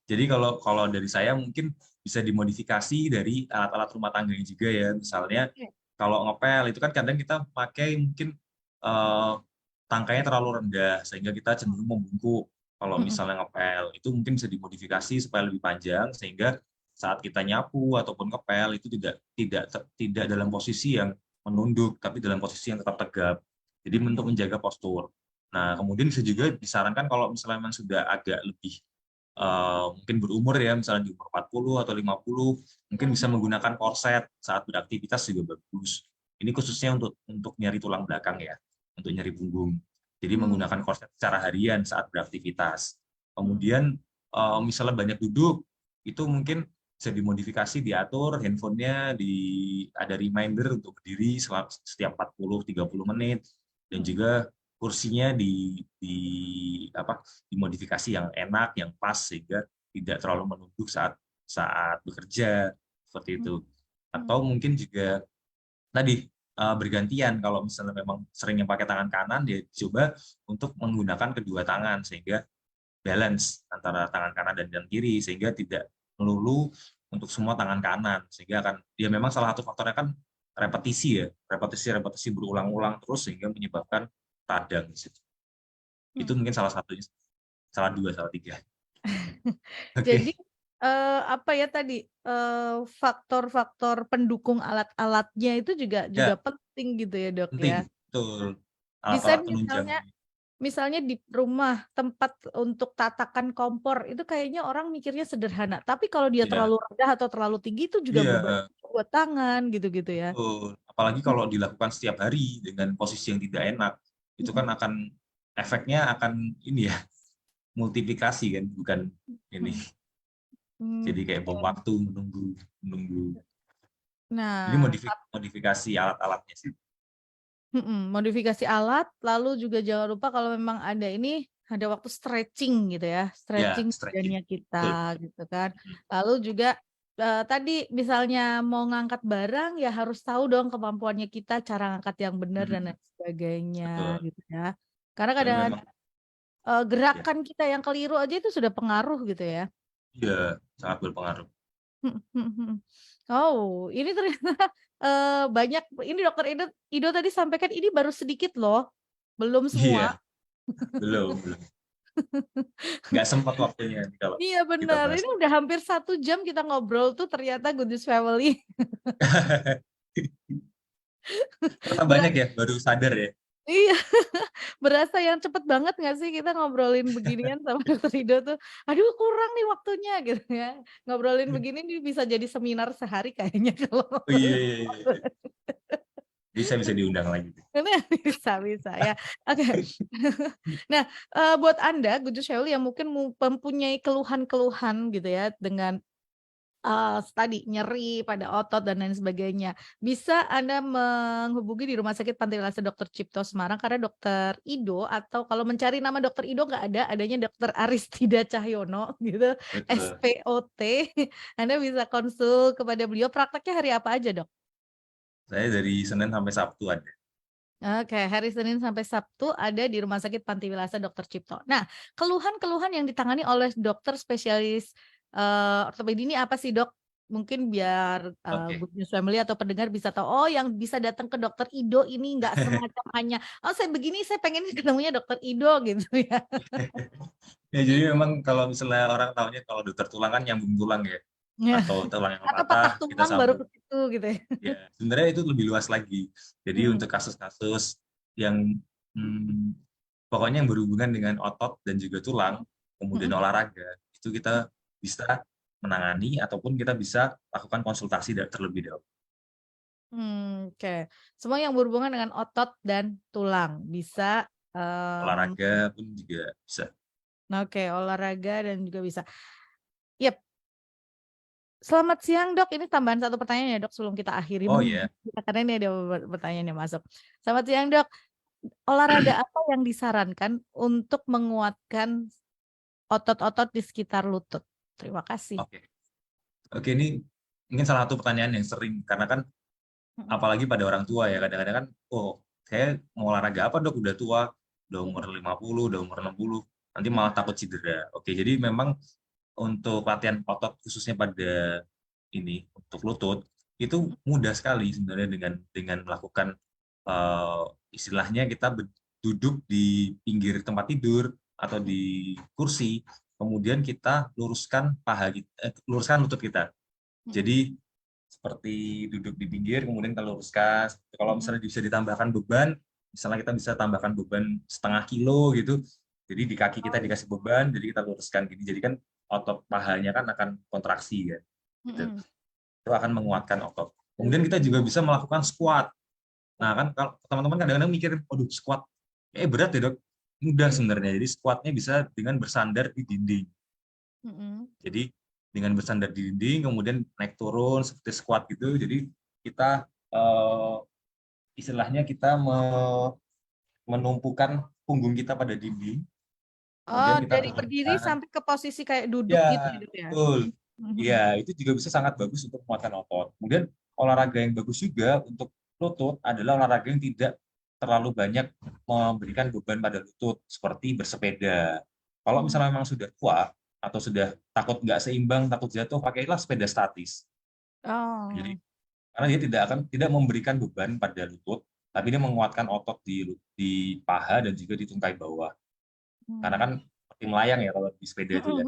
Jadi kalau kalau dari saya mungkin bisa dimodifikasi dari alat-alat rumah tangganya juga ya. Misalnya Oke. kalau ngepel itu kan kadang kita pakai mungkin eh, tangkainya terlalu rendah sehingga kita cenderung membungkuk. Kalau Mhm, misalnya ngepel itu mungkin bisa dimodifikasi supaya lebih panjang sehingga saat kita nyapu ataupun ngepel itu tidak dalam posisi yang menunduk tapi dalam posisi yang tetap tegap. Jadi untuk menjaga postur. Nah, kemudian bisa juga disarankan kalau misalnya memang sudah agak lebih mungkin berumur ya, misalnya di umur 40 atau 50, mungkin bisa menggunakan korset saat beraktivitas juga bagus. Ini khususnya untuk nyeri tulang belakang ya, untuk nyeri punggung. Jadi mmm, menggunakan korset secara harian saat beraktivitas. mhm. Kemudian misalnya banyak duduk, itu mungkin bisa dimodifikasi, diatur handphonenya, ada reminder untuk berdiri setiap 40-30 menit, dan Mhm, juga kursinya apa dimodifikasi yang enak, yang pas sehingga tidak terlalu menunduk saat saat bekerja seperti mhm, itu. mhm, Atau mungkin juga tadi bergantian kalau misalnya memang seringnya pakai tangan kanan ya coba untuk menggunakan kedua tangan sehingga balance antara tangan kanan dan kiri sehingga tidak melulu untuk semua tangan kanan sehingga akan ya memang salah satu faktornya kan repetisi ya repetisi berulang-ulang terus sehingga menyebabkan radang di situ. Itu mhm. mungkin salah satunya, salah dua, salah tiga. Jadi, Oke. apa ya tadi, faktor-faktor pendukung alat-alatnya itu juga Ya, penting gitu ya, Dok, ya? penting. Betul. Bisa Alat-alat misalnya penunjang. misalnya di rumah tempat untuk tatakan kompor itu kayaknya orang mikirnya sederhana, tapi kalau dia Iya, terlalu rendah atau terlalu tinggi itu juga beban iya, buat tangan gitu-gitu ya? betul. Apalagi Mhm, kalau dilakukan setiap hari dengan posisi yang tidak enak, itu kan mhm, akan efeknya akan ini ya, multiplikasi kan, bukan ini. mhm, mmm, Jadi kayak bom oke. waktu menunggu, menunggu. Jadi Nah, modifikasi alat-alatnya sih. modifikasi alat, lalu juga jangan lupa kalau memang ada ini, ada waktu stretching gitu ya, Ya, stretching stretching. badannya kita Betul. gitu kan. Lalu juga, tadi misalnya mau ngangkat barang ya harus tahu dong kemampuannya kita, cara ngangkat yang benar dan Hmm, lain sebagainya betul. gitu ya. Karena Dan kadang-kadang, memang ya, gerakan kita yang keliru aja itu sudah pengaruh gitu ya. iya, sangat berpengaruh. Mhm, mhm, mhm. Oh, ini ternyata, banyak ini Dokter Ido tadi sampaikan ini baru sedikit loh, belum semua. Iya, belum, belum. Nggak sempat waktunya kalau Iya kita benar, bahas. ini udah hampir 1 jam kita ngobrol tuh ternyata Goodness Family. Ternyata Bera banyak ya, baru sadar ya. iya, berasa yang cepet banget nggak sih kita ngobrolin beginian sama Dokter Ido tuh, aduh kurang nih waktunya gitu ya. Ngobrolin begini nih bisa jadi seminar sehari kayaknya kalau Oh iya, iya, iya, iya. Bisa diundang lagi. bisa ya. Oke. Nah, buat Anda, Goodness Family yang mungkin mempunyai keluhan-keluhan gitu ya dengan tadi nyeri pada otot dan lain sebagainya. Bisa Anda menghubungi di Rumah Sakit Pantai Asuhan Dr. Cipto Semarang karena Dokter Ido atau kalau mencari nama Dokter Ido nggak ada, adanya Dokter Aristida Cahyono gitu, Betul. SPOT. Anda bisa konsul kepada beliau. Prakteknya hari apa aja, Dok? Saya dari Senin sampai Sabtu ada. Oke, hari Senin sampai Sabtu ada di Rumah Sakit Pantiwilasa Dokter Cipto. Nah, keluhan-keluhan yang ditangani oleh dokter spesialis, ortopedi ini apa sih, Dok? Mungkin biar, Oke. Good News Family atau pendengar bisa tahu, oh yang bisa datang ke dokter Ido ini nggak semacam hanya, "Oh saya begini, saya pengen ketemunya dokter Ido," gitu ya. Ya, jadi memang kalau misalnya orang tahunya kalau dokter tulang kan nyambung tulang ya, Iya, atau tulang yang atau patah patah kita tulang baru sambung. ke situ gitu ya. Ya, sebenarnya itu lebih luas lagi. Jadi Mhm, untuk kasus-kasus yang hmm, pokoknya yang berhubungan dengan otot dan juga tulang, kemudian mhm. olahraga, itu kita bisa menangani ataupun kita bisa lakukan konsultasi terlebih dahulu. Oke. Semua yang berhubungan dengan otot dan tulang bisa, Olahraga pun juga bisa. oke, olahraga dan juga bisa. Yap. Selamat siang dok, ini tambahan satu pertanyaan ya dok sebelum kita akhiri Oh iya. karena ini ada pertanyaan yang masuk. Selamat siang dok, olahraga apa yang disarankan untuk menguatkan otot-otot di sekitar lutut? Terima kasih. Oke. Oke, ini mungkin salah satu pertanyaan yang sering karena kan apalagi pada orang tua ya kadang-kadang kan, oh saya mau olahraga apa dok, udah tua, udah umur 50, udah umur 60, nanti malah takut cedera. Oke, jadi memang untuk latihan otot khususnya pada ini untuk lutut itu mudah sekali sebenarnya dengan melakukan istilahnya kita duduk di pinggir tempat tidur atau di kursi, kemudian kita luruskan luruskan lutut kita. Jadi seperti duduk di pinggir, kemudian kita luruskan. Kalau misalnya bisa ditambahkan beban, misalnya kita bisa tambahkan beban setengah kilo gitu. Jadi di kaki kita dikasih beban, jadi kita luruskan gini. Jadi kan otot pahanya kan akan kontraksi ya. Gitu. Itu akan menguatkan otot. Kemudian kita juga bisa melakukan squat. Nah kan kalau teman-teman kadang-kadang mikir, aduh squat, berat ya dok. Mudah sebenarnya. Jadi squatnya bisa dengan bersandar di dinding. Jadi dengan bersandar di dinding, kemudian naik turun seperti squat gitu. Jadi kita istilahnya kita menumpukan punggung kita pada dinding. Oh, Kemudian kita dari berdiri turunkan. sampai ke posisi kayak duduk gitu Ya, ya dok ya? betul. Ya, itu juga bisa sangat bagus untuk menguatkan otot. Kemudian olahraga yang bagus juga untuk lutut adalah olahraga yang tidak terlalu banyak memberikan beban pada lutut, seperti bersepeda. Kalau misalnya memang sudah tua atau sudah takut nggak seimbang, takut jatuh, pakailah sepeda statis. Jadi Oh. karena dia tidak memberikan beban pada lutut, tapi dia menguatkan otot di paha dan juga di tungkai bawah. Karena kan seperti melayang ya kalau di sepeda itu ya.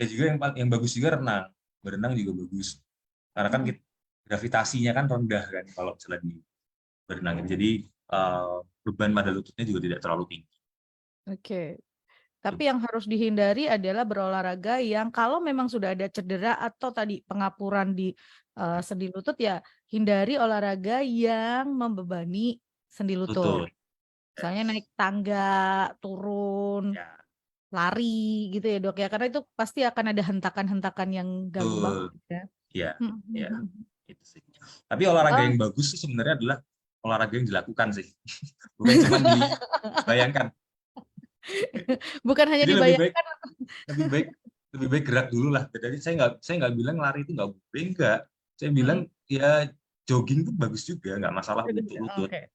Dan juga yang bagus juga renang. Berenang juga bagus. Karena kan gravitasinya kan rendah kan kalau misalnya di berenang. Jadi beban pada lututnya juga tidak terlalu tinggi. Oke. Tapi yang harus dihindari adalah berolahraga yang kalau memang sudah ada cedera atau tadi pengapuran di sendi lutut ya hindari olahraga yang membebani sendi lutut. Betul. Misalnya naik tangga, turun, Ya, lari gitu ya dok ya. Karena itu pasti akan ada hentakan-hentakan yang ganggu banget betul. ya. Ya, ya. Itu sih. Tapi olahraga Oh. yang bagus sih sebenarnya adalah olahraga yang dilakukan sih. Bukan cuma dibayangkan. Bukan hanya Jadi dibayangkan. lebih baik lebih baik gerak dulu lah. Jadi saya nggak bilang lari itu nggak boleh, enggak. Saya bilang ya jogging itu bagus juga, nggak masalah untuk lutut. Oke.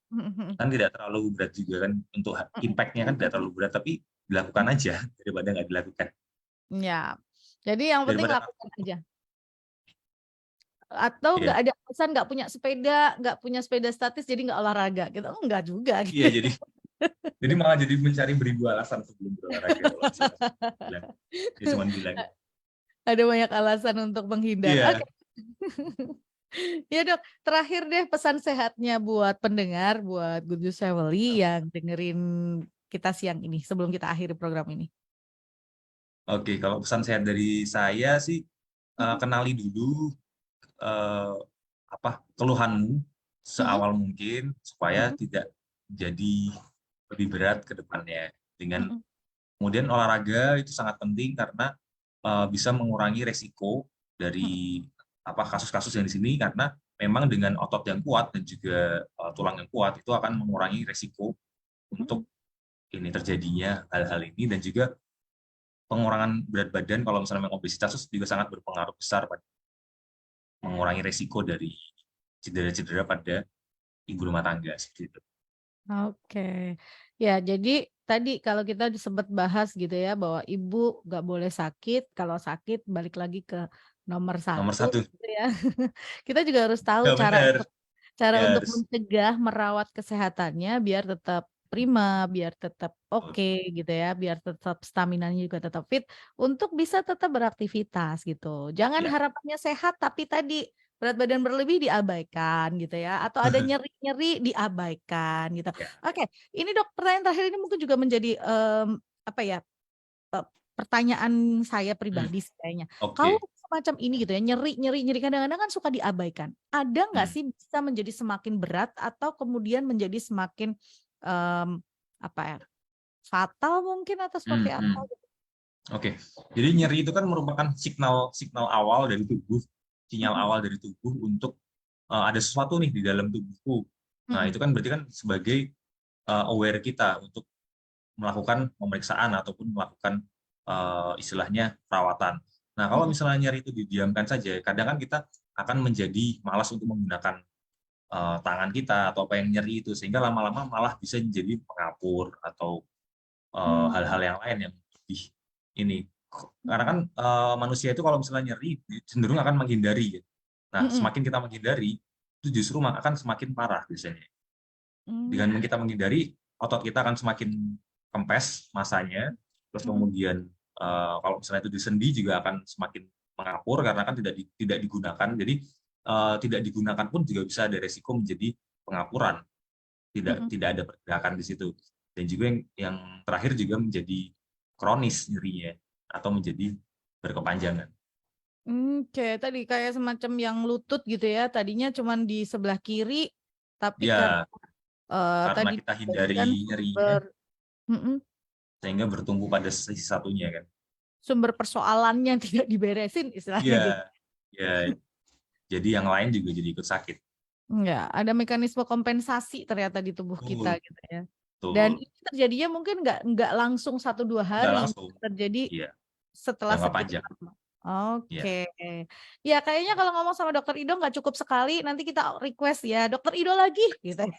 Kan tidak terlalu berat juga kan, untuk impact-nya kan tidak terlalu berat, tapi dilakukan aja daripada nggak dilakukan. Ya. Jadi yang penting Daripada lakukan aja. Atau nggak iya. ada alasan nggak punya sepeda statis jadi nggak olahraga gitu, enggak juga Iya, gitu. jadi malah jadi mencari beribu alasan sebelum berolahraga kalau misalnya bilang. Dia cuma bilang. Ada banyak alasan untuk menghindar. Iya. Oke. Ya dok, terakhir deh pesan sehatnya buat pendengar, buat Good News Family yang dengerin kita siang ini sebelum kita akhiri program ini. Oke, kalau pesan sehat dari saya sih, kenali dulu keluhanmu seawal mungkin supaya tidak jadi lebih berat ke depannya. Dengan kemudian olahraga itu sangat penting karena bisa mengurangi resiko dari kasus-kasus yang di sini, karena memang dengan otot yang kuat dan juga tulang yang kuat itu akan mengurangi resiko untuk ini terjadinya hal-hal ini, dan juga pengurangan berat badan kalau misalnya memang obesitas juga sangat berpengaruh besar pada mengurangi resiko dari cedera-cedera pada ibu rumah tangga seperti itu. Oke. Ya, jadi tadi kalau kita sempat bahas gitu ya bahwa ibu nggak boleh sakit, kalau sakit balik lagi ke nomor Nomor satu satu. gitu ya. Kita juga harus tahu Ya benar. cara Ya untuk harus. mencegah merawat kesehatannya biar tetap prima, biar tetap oke gitu ya, biar tetap stamina-nya juga tetap fit untuk bisa tetap beraktivitas gitu. Jangan Ya. harapannya sehat tapi tadi berat badan berlebih diabaikan gitu ya, atau ada nyeri-nyeri diabaikan gitu. Ya. Oke, ini dok pertanyaan terakhir ini mungkin juga menjadi apa ya pertanyaan saya pribadi sih kayaknya. Kalau Oke. semacam ini gitu ya, nyeri kadang-kadang kan suka diabaikan. Ada nggak Hmm. sih bisa menjadi semakin berat atau kemudian menjadi semakin apa ya fatal mungkin atau seperti apa? Oke, jadi nyeri itu kan merupakan signal awal dari tubuh, sinyal Mhm, awal dari tubuh untuk ada sesuatu nih di dalam tubuhku. Nah, mhm, itu kan berarti kan sebagai aware kita untuk melakukan pemeriksaan ataupun melakukan istilahnya perawatan. Nah, kalau mhm, misalnya nyeri itu didiamkan saja, kadang kan kita akan menjadi malas untuk menggunakan tangan kita atau apa yang nyeri itu, sehingga lama-lama malah bisa menjadi pengapur atau mmm, hal-hal yang lain yang lebih ini. Karena mhm, kan manusia itu kalau misalnya nyeri cenderung akan menghindari ya. Nah, mhm, semakin kita menghindari itu justru akan semakin parah biasanya. mmm, Dengan kita menghindari, otot kita akan semakin kempes masanya, terus mhm, kemudian kalau misalnya itu di sendi juga akan semakin mengapur karena kan tidak digunakan. Jadi tidak digunakan pun juga bisa ada resiko menjadi pengapuran, tidak mhm. tidak ada pergerakan di situ. Dan juga yang terakhir juga menjadi kronis nyerinya atau menjadi berkepanjangan. Kayak tadi, kayak semacam yang lutut gitu ya, tadinya cuman di sebelah kiri, tapi karena, Ya, karena tadi kita bagian hindari nyerinya sumber mhm, sehingga bertumpu pada sisi satunya kan. sumber persoalannya tidak diberesin istilahnya Iya, gitu. ya, jadi yang lain juga jadi ikut sakit. Enggak, ada mekanisme kompensasi ternyata di tubuh kita Betul, gitu ya. Dan betul. ini terjadinya mungkin nggak langsung 1, 2 Nggak hari, langsung. terjadi Iya, setelah jangka sekian panjang. lama. Iya. Oke. Ya kayaknya kalau ngomong sama Dokter Ido nggak cukup sekali, nanti kita request ya, "Dokter Ido lagi," gitu ya.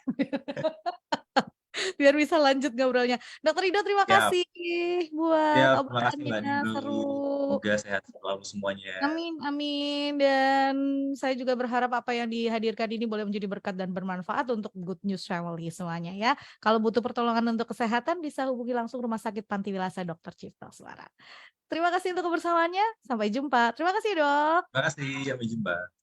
Biar bisa lanjut ngobrolnya. Dokter Ido terima Siap, kasih buat siap. Terima kasih obrolannya, Mbak Nindru. seru. Semoga sehat selalu semuanya. Amin amin, dan saya juga berharap apa yang dihadirkan ini boleh menjadi berkat dan bermanfaat untuk Good News Family semuanya ya. Kalau butuh pertolongan untuk kesehatan bisa hubungi langsung Rumah Sakit Pantiwilasa Dr. Cipto Suara. Terima kasih untuk kebersamaannya, sampai jumpa. Terima kasih, Dok. Terima kasih, sampai jumpa.